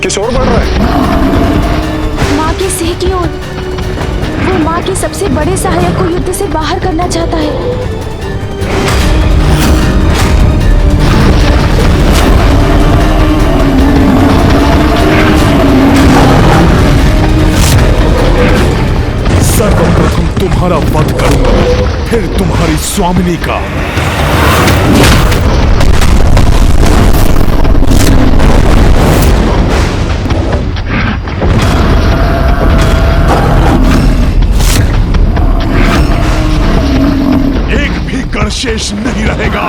[SPEAKER 12] किस ओर बढ़ रहा है?
[SPEAKER 3] माँ के सिंह की ओर। वो माँ के सबसे बड़े सहायक को युद्ध से बाहर करना चाहता है।
[SPEAKER 1] सर्वप्रथम तुम्हारा वध करूंगा, फिर तुम्हारी स्वामिनी का। शेष नहीं रहेगा।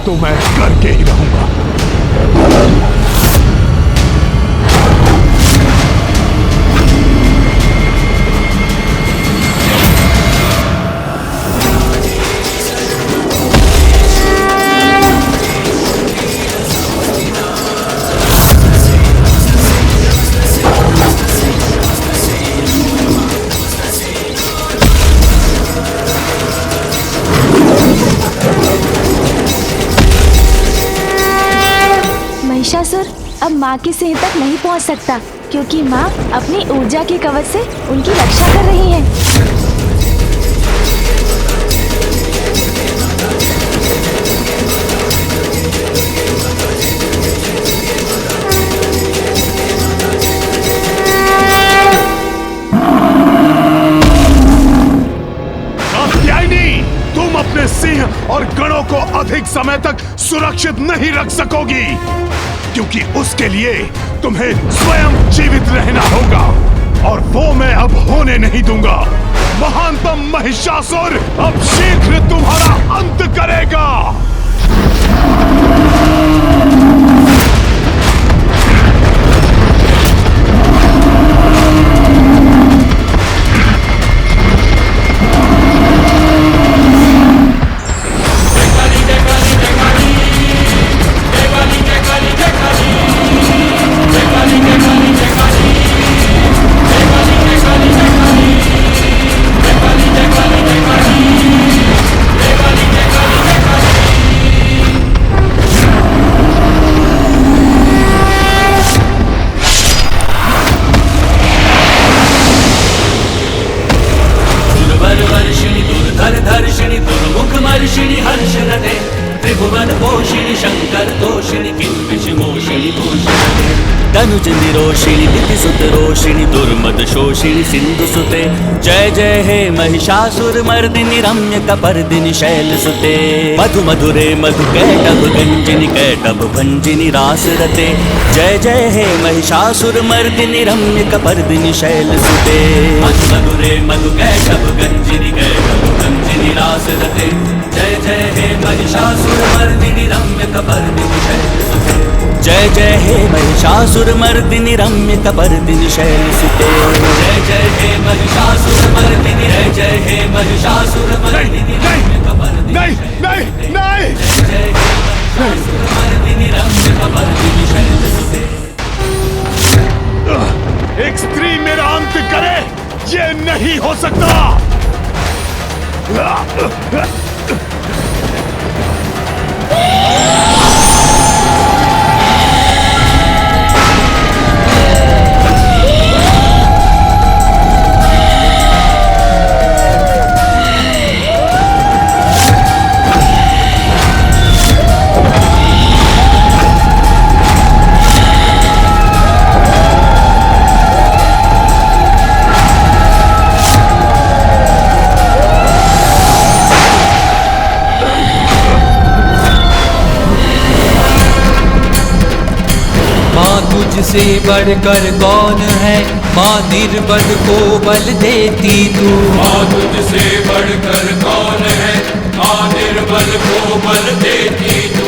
[SPEAKER 1] तो मैं करके ही रहूंगा।
[SPEAKER 3] महिषासुर अब माँ के सिंह तक नहीं पहुँच सकता क्योंकि माँ अपनी ऊर्जा के कवच से उनकी रक्षा कर रही है।
[SPEAKER 1] तुम अपने सिंह और गणों को अधिक समय तक सुरक्षित नहीं रख सकोगी क्योंकि उसके लिए तुम्हें स्वयं जीवित रहना होगा और वो मैं अब होने नहीं दूंगा। महानतम महिषासुर अब शीघ्र तुम्हारा अंत करेगा।
[SPEAKER 5] तनुज निरोषिणी दितिसुत रोषिणी दुर्मद शोषिणी सिंधु सुते जय जय हे महिषासुर मर्दिनी रम्य कपर्दिनी शैल सुते मधु मधुरे मधु कैटभ गंजिनी कैटभ भंजिनी रास रते जय जय हे महिषासुर मर्दिनी रम्य कपर्दिनी शैल सुते मधु मधुरे मधु कैटभ गंजिनी कैटभ भंजिनी रास रते जय जय हे महिषासुर मर्दिनी रम्य कपर्दिनी शैल सुते जय जय हे महिषासुर मर्दिनी रम्य कपर्दिनी शैल सुते जय जय हे महिषासुर मर्दिनी जय जय हे महिषासुर मर्दिनी रम्य कपर्दिनी नहीं नहीं जय जय हे महिषासुर मर्दिनी रम्य कपर्दिनी शैल सुते।
[SPEAKER 1] एक स्त्री मेरा अंत करे ये नहीं हो सकता।
[SPEAKER 13] तुझसे बढ़कर कौन है माँ निर्बल को बल देती तू।
[SPEAKER 14] माँ तुझसे बढ़कर कौन है माँ निर्बल को बल देती तू।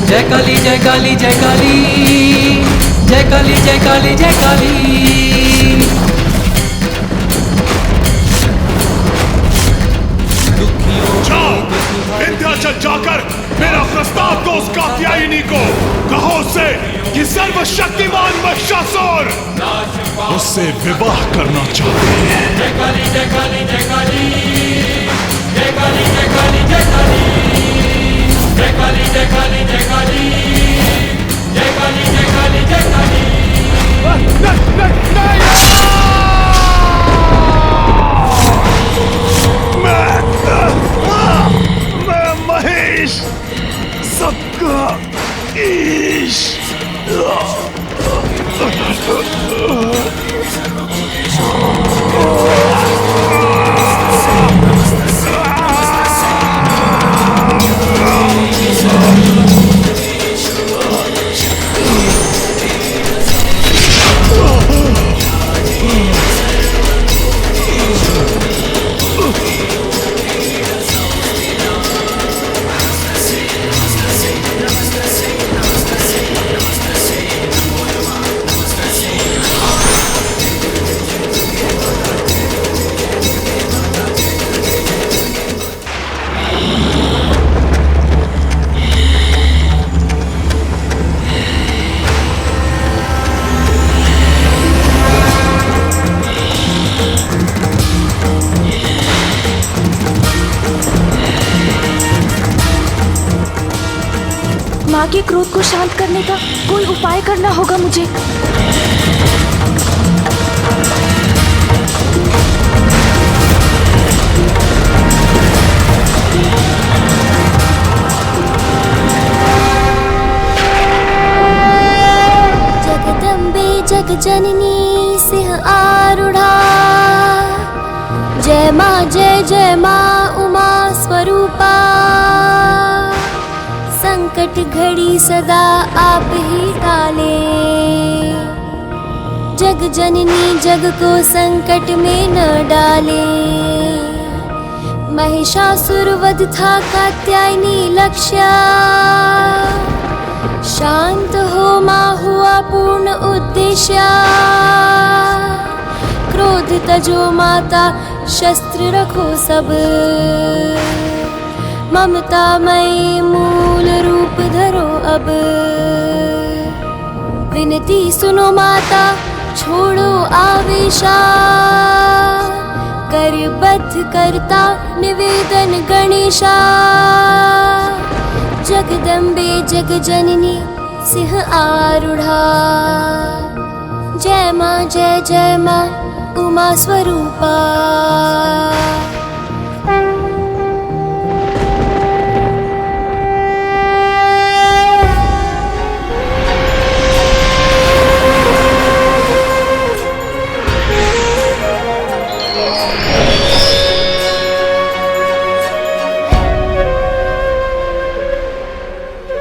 [SPEAKER 13] जय काली जय काली जय काली जय काली जय काली जय काली।
[SPEAKER 1] विंध्याचल जाकर मेरा प्रस्ताव दो उस कात्यायनी को कहो उसे कि सर्वशक्तिमान महिषासुर उससे विवाह करना चाहते हैं।
[SPEAKER 14] जय काली जय काली जय काली जय काली जय काली जय काली जय काली जय काली जय काली जय काली जय काली जय काली।
[SPEAKER 1] मैं महेश सबका ईश।
[SPEAKER 3] माँ के क्रोध को शांत करने का कोई उपाय करना होगा मुझे।
[SPEAKER 15] जगदम्बे जगजननी सिंह आरूढ़ा, जय माँ उमा स्वरूपा। संकट घड़ी सदा आप ही टाले, जग जननी जग को संकट में न डाले। महिषासुर वध था कात्यायनी लक्ष्य, शांत हो माँ हुआ पूर्ण उद्देश्य। क्रोध तजो माता शस्त्र रखो सब, ममतामयी मूल रूप धरो अब। विनती सुनो माता छोड़ो आवेशा, करबद्ध करता निवेदन गणेशा। जगदम्बे जगजननी सिंह आरूढ़ा, जय माँ उमा स्वरूपा।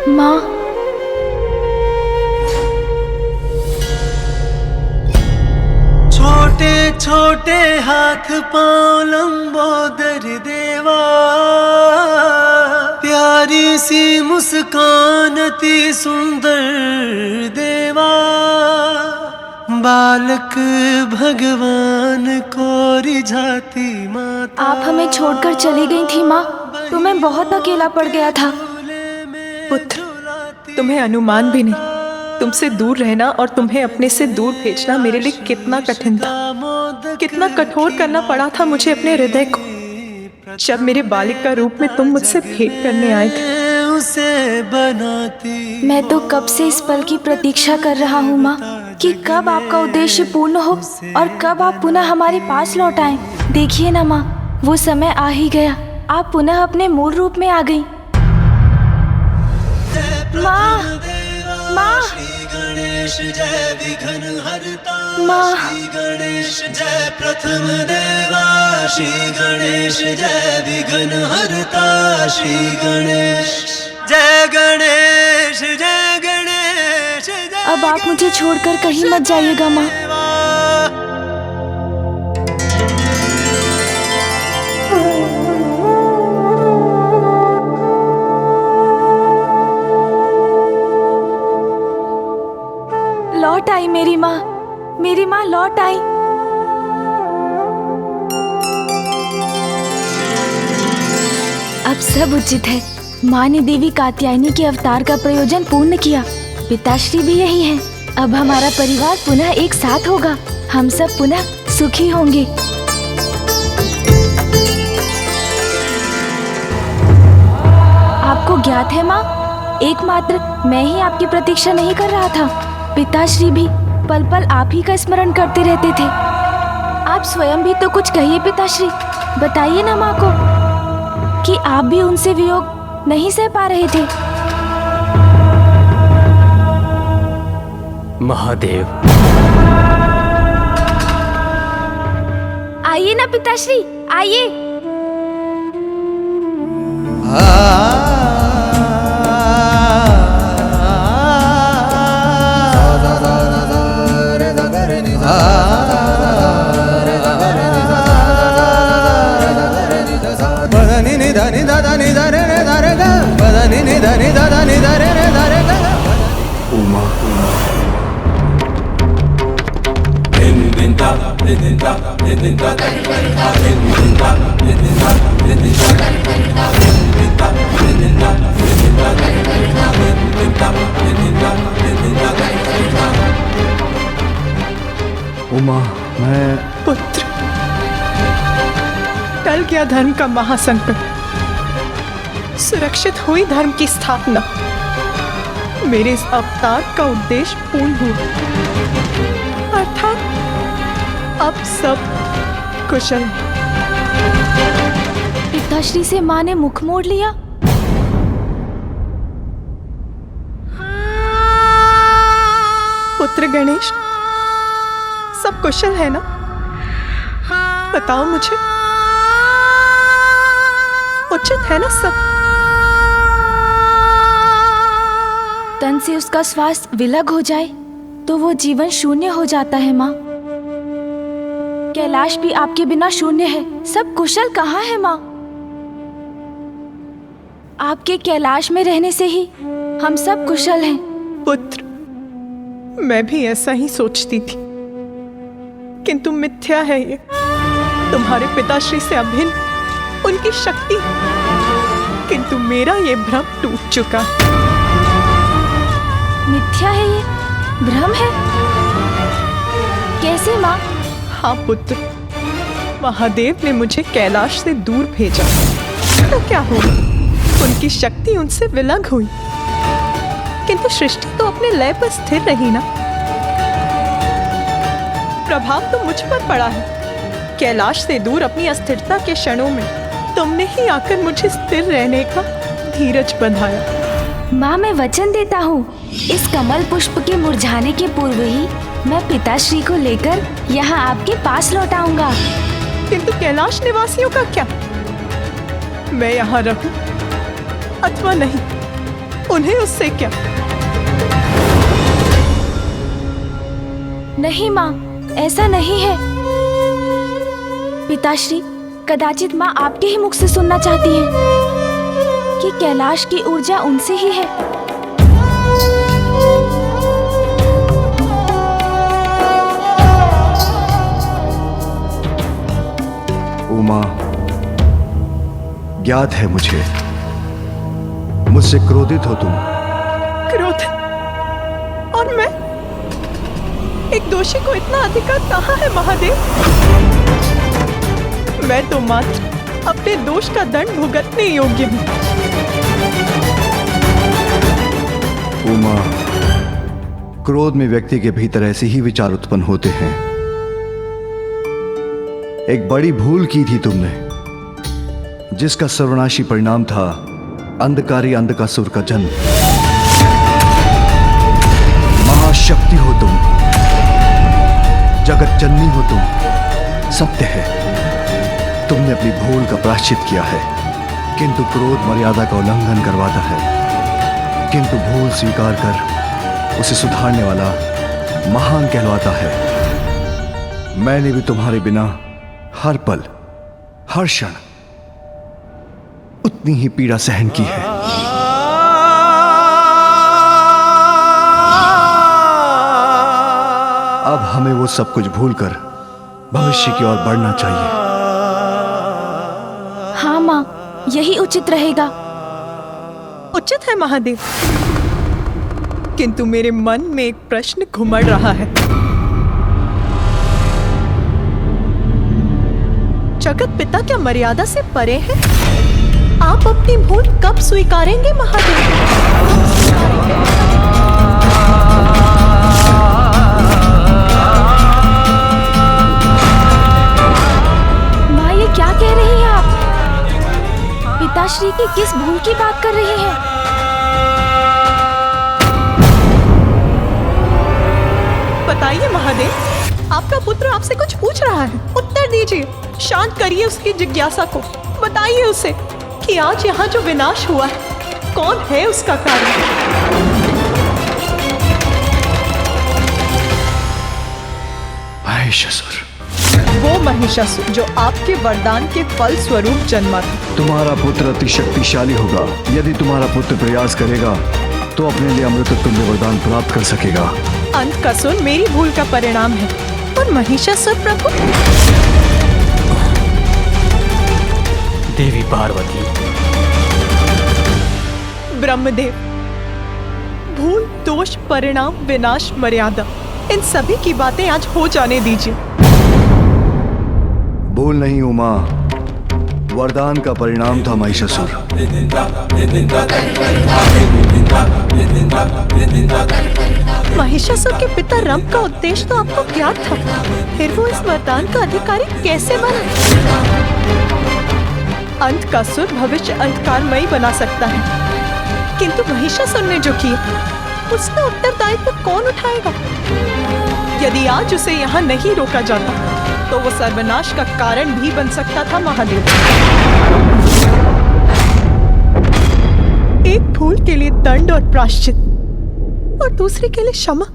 [SPEAKER 3] माँ,
[SPEAKER 5] छोटे छोटे हाथ पाँव लंबोदर देवा, प्यारी सी मुस्कान अति सुंदर देवा। बालक भगवान को रिझाती माता।
[SPEAKER 3] आप हमें छोड़कर चली गई थी माँ, तो मैं बहुत अकेला पड़ गया था।
[SPEAKER 6] पुत्र, तुम्हें अनुमान भी नहीं, तुमसे दूर रहना और तुम्हें अपने से दूर भेजना मेरे लिए कितना कठिन था। कितना कठोर करना पड़ा था मुझे अपने हृदय को, जब मेरे बालिक का रूप में तुम मुझसे भेंट करने आए थे।
[SPEAKER 5] उसे बनाती
[SPEAKER 3] मैं तो कब से इस पल की प्रतीक्षा कर रहा हूँ माँ, कि कब आपका उद्देश्य पूर्ण हो और कब आप पुनः हमारे पास लौट आएं। देखिए ना माँ, वो समय आ ही गया, आप पुनः अपने मूल रूप में आ गई। माँ, माँ,
[SPEAKER 5] गणेश जय विघ्न हरता।
[SPEAKER 3] माँ,
[SPEAKER 5] श्री गणेश जय प्रथम देवा, श्री गणेश जय विघ्न हरता। श्री गणेश जय गणेश जय गणेश जय।
[SPEAKER 3] अब आप मुझे छोड़कर कहीं मत जाइएगा माँ। लौट आई मेरी माँ लौट आई। अब सब उचित है। माँ ने देवी कात्यायनी के अवतार का प्रयोजन पूर्ण किया, पिताश्री भी यही हैं। अब हमारा परिवार पुनः एक साथ होगा, हम सब पुनः सुखी होंगे। आपको ज्ञात है माँ, एकमात्र मैं ही आपकी प्रतीक्षा नहीं कर रहा था, पिताश्री भी पल पल आप ही का स्मरण करते रहते थे। आप स्वयं भी तो कुछ कहिए पिताश्री, बताइए ना माँ को कि आप भी उनसे वियोग नहीं सह पा रहे थे।
[SPEAKER 4] महादेव,
[SPEAKER 3] आइए ना पिताश्री, आइए।
[SPEAKER 11] उमा, उमा, मैं
[SPEAKER 6] पुत्र, टल गया धर्म का महासंकट, सुरक्षित हुई धर्म की स्थापना। मेरे इस अवतार का उद्देश्य पूर्ण हुआ, अर्थात अब सब कुशल है।
[SPEAKER 3] पिताश्री से माँ ने मुख मोड़ लिया।
[SPEAKER 6] पुत्र गणेश, सब कुशल है ना? बताओ मुझे, उचित है ना सब?
[SPEAKER 3] तन से उसका श्वास विलग हो जाए तो वो जीवन शून्य हो जाता है माँ। कैलाश भी आपके बिना शून्य है। सब कुशल कहाँ है माँ? आपके कैलाश में रहने से ही हम सब कुशल हैं।
[SPEAKER 6] पुत्र, मैं भी ऐसा ही सोचती थी, किंतु मिथ्या है ये। तुम्हारे पिताश्री से अभिन्न उनकी शक्ति, किंतु मेरा ये भ्रम टूट चुका।
[SPEAKER 3] मिथ्या है ये? भ्रम है? कैसे माँ?
[SPEAKER 6] हाँ पुत्र, महादेव ने मुझे कैलाश से दूर भेजा तो क्या हुआ? उनकी शक्ति उनसे विलग हुई, किंतु सृष्टि तो अपने लय पर स्थिर रही ना। प्रभाव तो मुझ पर पड़ा है। कैलाश से दूर अपनी अस्थिरता के क्षणों में तुमने ही आकर मुझे स्थिर रहने का धीरज बंधाया।
[SPEAKER 3] माँ, मैं वचन देता हूँ, इस कमल पुष्प के मुरझाने के पूर्व ही मैं पिताश्री को लेकर यहाँ आपके पास लौट आऊंगा।
[SPEAKER 6] किंतु कैलाश निवासियों का क्या? मैं यहाँ रहूं अथवा नहीं, उन्हें उससे क्या?
[SPEAKER 3] नहीं माँ, ऐसा नहीं है। पिताश्री, कदाचित माँ आपके ही मुख से सुनना चाहती हैं कि कैलाश की ऊर्जा उनसे ही है।
[SPEAKER 11] उमा, ज्ञात है मुझे, मुझसे क्रोधित हो तुम।
[SPEAKER 6] क्रोधित? और मैं? एक दोषी को इतना अधिकार कहाँ है महादेव? मैं तो मात्र अपने दोष का दंड भुगतने योग्य हूँ।
[SPEAKER 11] उमा, क्रोध में व्यक्ति के भीतर ऐसे ही विचार उत्पन्न होते हैं। एक बड़ी भूल की थी तुमने, जिसका सर्वनाशी परिणाम था अंधकारी अंधकासुर का जन्म। महाशक्ति हो तुम, जगत जननी हो तुम, सत्य है तुमने अपनी भूल का प्रायश्चित किया है, किंतु क्रोध मर्यादा का उल्लंघन करवाता है। किंतु भूल स्वीकार कर उसे सुधारने वाला महान कहलाता है। मैंने भी तुम्हारे बिना हर पल हर क्षण उतनी ही पीड़ा सहन की है। अब हमें वो सब कुछ भूलकर भविष्य की ओर बढ़ना चाहिए।
[SPEAKER 3] हाँ माँ, यही उचित रहेगा।
[SPEAKER 6] उचित है महादेव, किंतु मेरे मन में एक प्रश्न घुमड़ रहा है। जगत पिता क्या मर्यादा से परे है? आप अपनी भूल कब स्वीकारेंगे महादेव?
[SPEAKER 3] माँ, ये क्या कह रही हैं आप? पिताश्री की किस भूल की बात कर रही हैं?
[SPEAKER 6] बताइए महादेव, आपका पुत्र आपसे कुछ पूछ रहा है, उत्तर दीजिए। शांत करिए उसकी जिज्ञासा को। बताइए उसे कि आज यहाँ जो विनाश हुआ है, कौन है उसका कारण?
[SPEAKER 11] महिषासुर।
[SPEAKER 6] वो महिषासुर जो आपके वरदान के फल स्वरूप जन्मा था।
[SPEAKER 11] तुम्हारा पुत्र अति शक्तिशाली होगा। यदि तुम्हारा पुत्र प्रयास करेगा तो अपने लिए अमृत तुल्य वरदान प्राप्त कर सकेगा।
[SPEAKER 6] अंधकासुर मेरी भूल का परिणाम है, और महिषासुर प्रभु
[SPEAKER 9] देवी पार्वती,
[SPEAKER 6] ब्रह्मदेव, भूल दोष परिणाम विनाश मर्यादा, इन सभी की बातें आज हो जाने दीजिए।
[SPEAKER 11] भूल नहीं उमा, वरदान का परिणाम था महिषासुर।
[SPEAKER 6] महिषासुर के पिता रंभ का उद्देश्य तो आपको ज्ञात था, फिर वो इस वरदान का अधिकारी कैसे बना? अंत का सुर भविष्य अंधकारमयी बना सकता है, किंतु महिषासुर ने जो किया उसका उत्तरदायित्व कौन उठाएगा? यदि आज उसे यहाँ नहीं रोका जाता तो वो सर्वनाश का कारण भी बन सकता था महादेव। एक भूल के लिए दंड और प्रायश्चित और दूसरे के लिए क्षमा।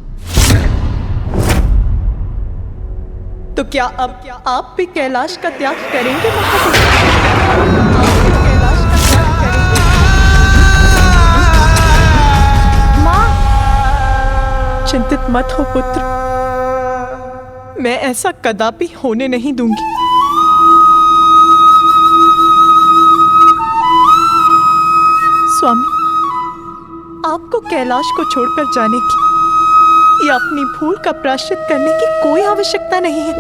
[SPEAKER 6] तो क्या अब आप भी कैलाश का त्याग करेंगे महादेव? आप भी कैलाश का त्याग करेंगे?
[SPEAKER 3] माँ,
[SPEAKER 6] चिंतित मत हो पुत्र, मैं ऐसा कदापि होने नहीं दूंगी। स्वामी, आपको कैलाश को छोड़कर जाने की या अपनी भूल का प्रायश्चित करने की कोई आवश्यकता नहीं है,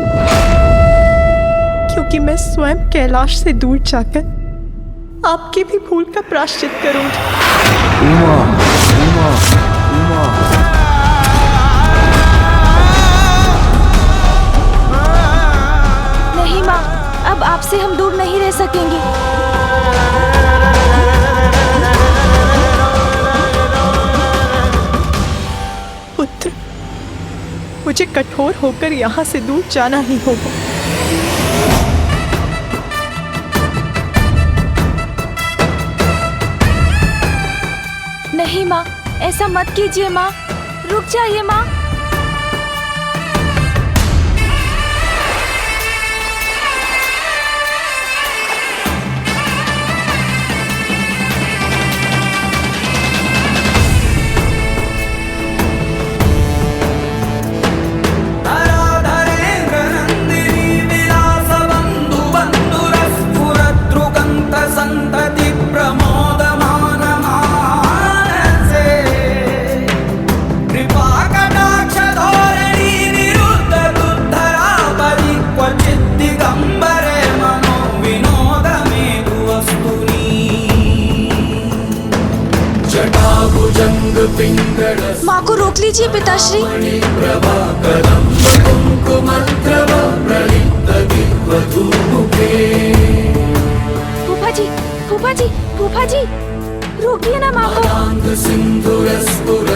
[SPEAKER 6] क्योंकि मैं स्वयं कैलाश से दूर जाकर आपकी भी भूल का प्रायश्चित करूंगी।
[SPEAKER 11] उमा, उमा, उमा।
[SPEAKER 3] नहीं माँ, अब आपसे हम दूर नहीं रह सकेंगे।
[SPEAKER 6] पुत्र, मुझे कठोर होकर यहाँ से दूर जाना ही होगा।
[SPEAKER 3] नहीं माँ, ऐसा मत कीजिए माँ, रुक जाइए माँ। माँ को रोक लीजिए पिताश्री। फूफा जी, फूफा जी, फूफा जी, रोकिए ना माँ को।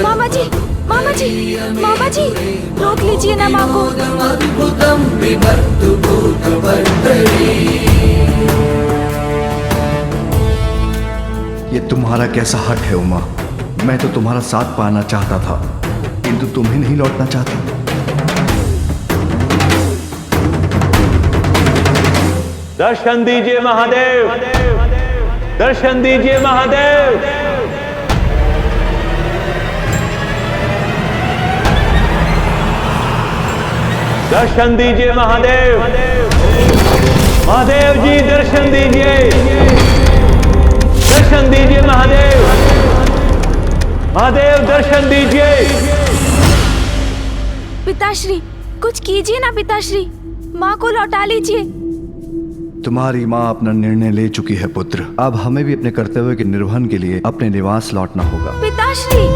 [SPEAKER 3] मामा जी, मामा जी, मामा जी, रोक लीजिए ना माँ को।
[SPEAKER 11] ये तुम्हारा कैसा हट है उमा? मैं तो तुम्हारा साथ पाना चाहता था, किंतु तुम ही नहीं लौटना चाहती।
[SPEAKER 16] दर्शन दीजिए महादेव, दर्शन दीजिए महादेव। दर्शन दीजिए महादेव, महादेव जी दर्शन दीजिए, दर्शन दीजिए महादेव, महादेव दर्शन दीजिए।
[SPEAKER 3] पिताश्री, कुछ कीजिए ना पिताश्री, माँ को लौटा लीजिए।
[SPEAKER 11] तुम्हारी माँ अपना निर्णय ले चुकी है पुत्र, अब हमें भी अपने कर्तव्य के निर्वहन के लिए अपने निवास लौटना होगा।
[SPEAKER 3] पिताश्री,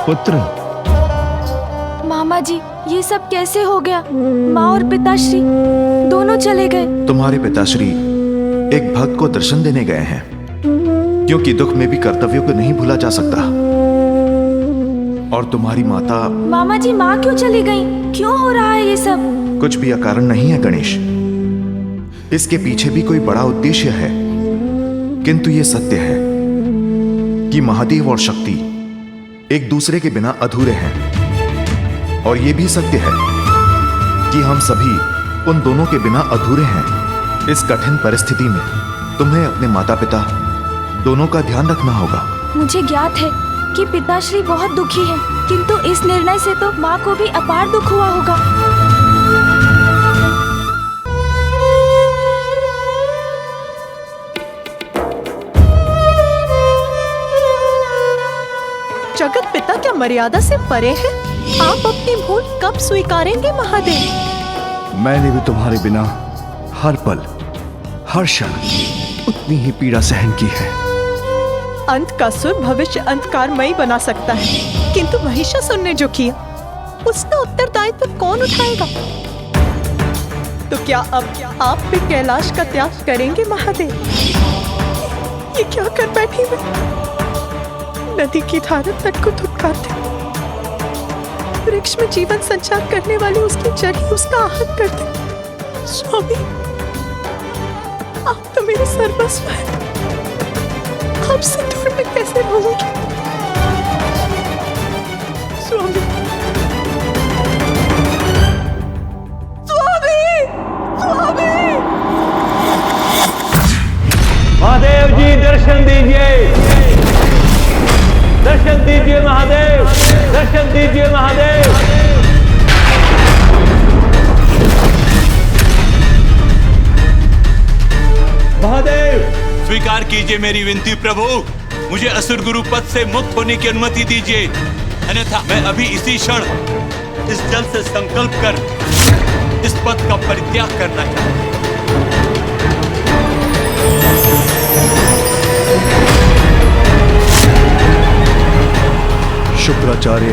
[SPEAKER 11] पुत्र,
[SPEAKER 3] मामा जी, ये सब कैसे हो गया? माँ और पिताश्री दोनों चले गए।
[SPEAKER 8] तुम्हारे पिताश्री एक भक्त को दर्शन देने गए हैं, क्योंकि दुख में भी कर्तव्यों को नहीं भूला जा सकता। और तुम्हारी माता।
[SPEAKER 3] मामा जी, माँ क्यों चली गई? क्यों हो रहा है ये सब?
[SPEAKER 8] कुछ भी अकारण नहीं है गणेश, इसके पीछे भी कोई बड़ा उद्देश्य है। किंतु ये सत्य है कि महादेव और शक्ति एक दूसरे के बिना अधूरे हैं, और ये भी सत्य है कि हम सभी उन दोनों के बिना अधूरे हैं। इस कठिन परिस्थिति में तुम्हें अपने माता पिता दोनों का ध्यान रखना होगा।
[SPEAKER 3] मुझे ज्ञात है कि पिताश्री बहुत दुखी हैं, किंतु इस निर्णय से तो माँ को भी अपार दुख हुआ होगा।
[SPEAKER 6] जगत पिता क्या मर्यादा से परे है? आप अपनी भूल कब स्वीकारेंगे महादेव?
[SPEAKER 11] मैंने भी तुम्हारे बिना हर पल हर क्षण उतनी ही पीड़ा सहन की है।
[SPEAKER 6] अंत का सुर भविष्य अंधकारमयी बना सकता है, किंतु महिषासुर ने जो किया उसका उत्तरदायित्व कौन उठाएगा? तो क्या अब आप भी कैलाश का त्याग करेंगे महादेव? ये क्या कर बैठी मैं? नदी की धारा तट को धुतकारते, वृक्ष में जीवन संचार करने वाली उसकी जड़ ही उसका आहत करते। स्वामी, आप तो मेरे सर्वस्व हैं। आपसे दूर मैं कैसे रहूंगी? स्वामी, स्वामी, स्वामी!
[SPEAKER 16] महादेव जी दर्शन दीजिए, दर्शन दीजिए महादेव, दर्शन दीजिए महादेव।
[SPEAKER 5] महादेव स्वीकार कीजिए मेरी विनती प्रभु, मुझे असुर गुरु पद से मुक्त होने की अनुमति दीजिए, अन्यथा मैं अभी इसी क्षण इस जल से संकल्प कर इस पद का परित्याग करना चाहता हूं।
[SPEAKER 11] शुक्राचार्य,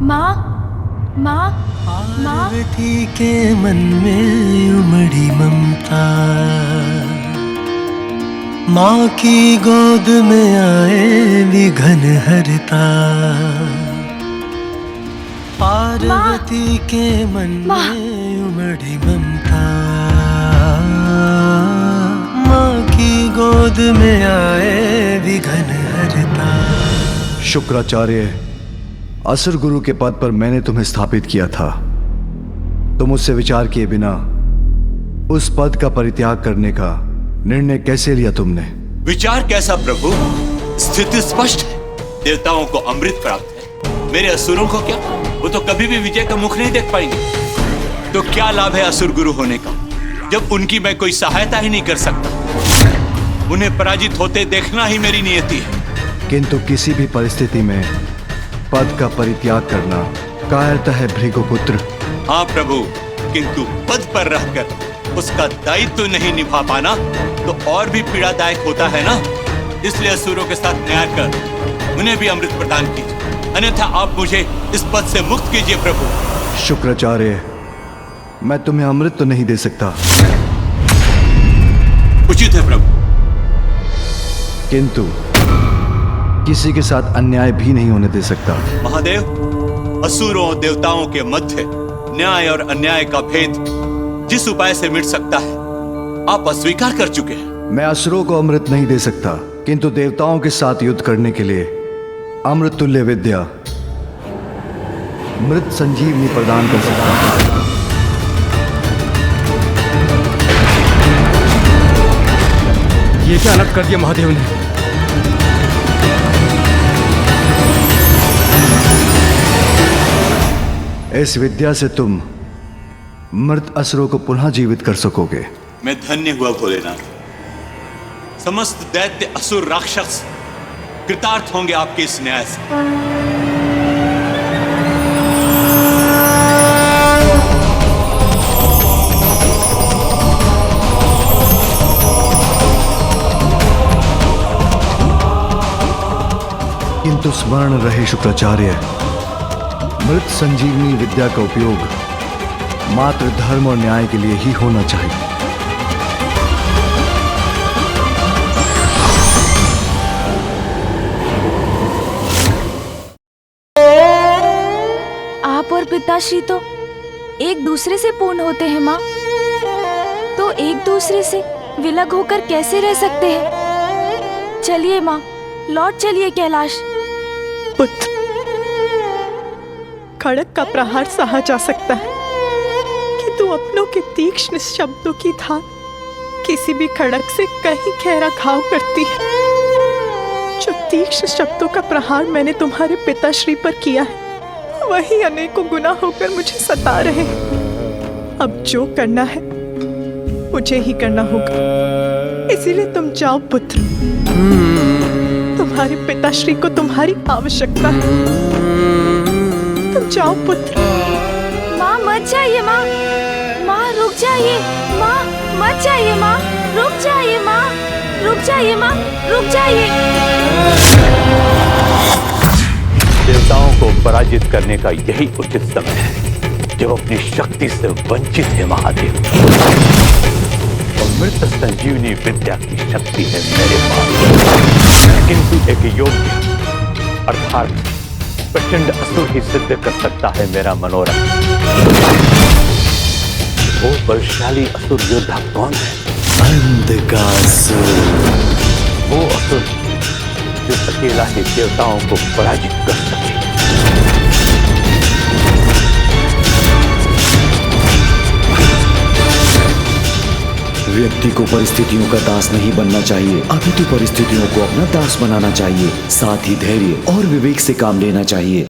[SPEAKER 3] माँ, माँ, माँ।
[SPEAKER 17] पार्वती के मन में उमड़ी ममता, माँ की गोद में आए विघन हरता। पार्वती के मन में उमड़ी ममता, माँ की गोद में आए विघन हरता।
[SPEAKER 11] शुक्राचार्य, असुर गुरु के पद पर मैंने तुम्हें स्थापित किया था। तुम मुझसे विचार किए बिना उस पद का परित्याग करने का निर्णय कैसे लिया तुमने?
[SPEAKER 5] विचार कैसा प्रभु, स्थिति स्पष्ट है। देवताओं को अमृत प्राप्त है, मेरे असुरों को क्या? वो तो कभी भी विजय का मुख नहीं देख पाएंगे। तो क्या लाभ है असुर गुरु होने का, जब उनकी मैं कोई सहायता ही नहीं कर सकता? उन्हें पराजित होते देखना ही मेरी नियति है।
[SPEAKER 11] किंतु किसी भी परिस्थिति में पद का परित्याग करना कायरता है भृगुपुत्र।
[SPEAKER 5] हाँ प्रभु, किंतु पद पर रहकर उसका दायित्व नहीं निभा पाना तो और भी पीड़ादायक होता है ना। इसलिए असुरों के साथ न्याय कर उन्हें भी अमृत प्रदान कीजिए, अन्यथा आप मुझे इस पद से मुक्त कीजिए प्रभु।
[SPEAKER 11] शुक्राचार्य, मैं तुम्हें अमृत तो नहीं दे सकता,
[SPEAKER 5] उचित है प्रभु,
[SPEAKER 11] किंतु किसी के साथ अन्याय भी नहीं होने दे सकता।
[SPEAKER 5] महादेव, असुरों और देवताओं के मध्य न्याय और अन्याय का भेद जिस उपाय से मिट सकता है आप अस्वीकार कर चुके हैं।
[SPEAKER 11] मैं असुरों को अमृत नहीं दे सकता, किंतु देवताओं के साथ युद्ध करने के लिए अमृत तुल्य विद्या मृत संजीवनी प्रदान कर सकता हूं।
[SPEAKER 4] ये क्या अलग कर दिया महादेव ने?
[SPEAKER 11] इस विद्या से तुम मृत असुरों को पुनः जीवित कर सकोगे।
[SPEAKER 5] मैं धन्य हुआ भोलेनाथ, समस्त दैत्य असुर राक्षस कृतार्थ होंगे आपके इस न्याय से।
[SPEAKER 11] किंतु स्मरण रहे शुक्राचार्य, मृत संजीवनी विद्या का उपयोग मात्र धर्म और न्याय के लिए ही होना चाहिए।
[SPEAKER 3] आप और पिताश्री तो एक दूसरे से पूर्ण होते हैं माँ, तो एक दूसरे से विलग होकर कैसे रह सकते हैं? चलिए माँ, लौट चलिए कैलाश।
[SPEAKER 6] पुत्र, खड़क का प्रहार सहा जा सकता है, किंतु अपनों के तीक्ष्ण शब्दों की धार किसी भी खड़क से कहीं गहरा घाव करती है। जो तीक्ष्ण शब्दों का प्रहार मैंने तुम्हारे पिताश्री पर किया है, वही अनेकों गुना होकर मुझे सता रहे हैं। अब जो करना है मुझे ही करना होगा, इसीलिए तुम जाओ पुत्र। तुम्हारे पिताश्री को तुम्हारी आवश्यकता है। तुम जाओ पुत्र।
[SPEAKER 3] माँ मत जाइए माँ, माँ रुक जाइए, माँ मत जाइए, माँ रुक जाइए, माँ रुक जाइए, माँ रुक जाइए।
[SPEAKER 18] देवताओं को पराजित करने का यही उचित समय है जब अपनी शक्ति से वंचित है महादेव। और मृत संजीवनी विद्या की शक्ति है मेरे पास, किंतु एक योग्य अर्थात प्रचंड असुर ही सिद्ध कर सकता है मेरा मनोरथ। वो बलशाली असुर योद्धा कौन है? अंधकासुर, वो असुर जो अकेला ही देवताओं को पराजित कर सके।
[SPEAKER 11] व्यक्ति को परिस्थितियों का दास नहीं बनना चाहिए, अपितु परिस्थितियों को अपना दास बनाना चाहिए। साथ ही धैर्य और विवेक से काम लेना चाहिए।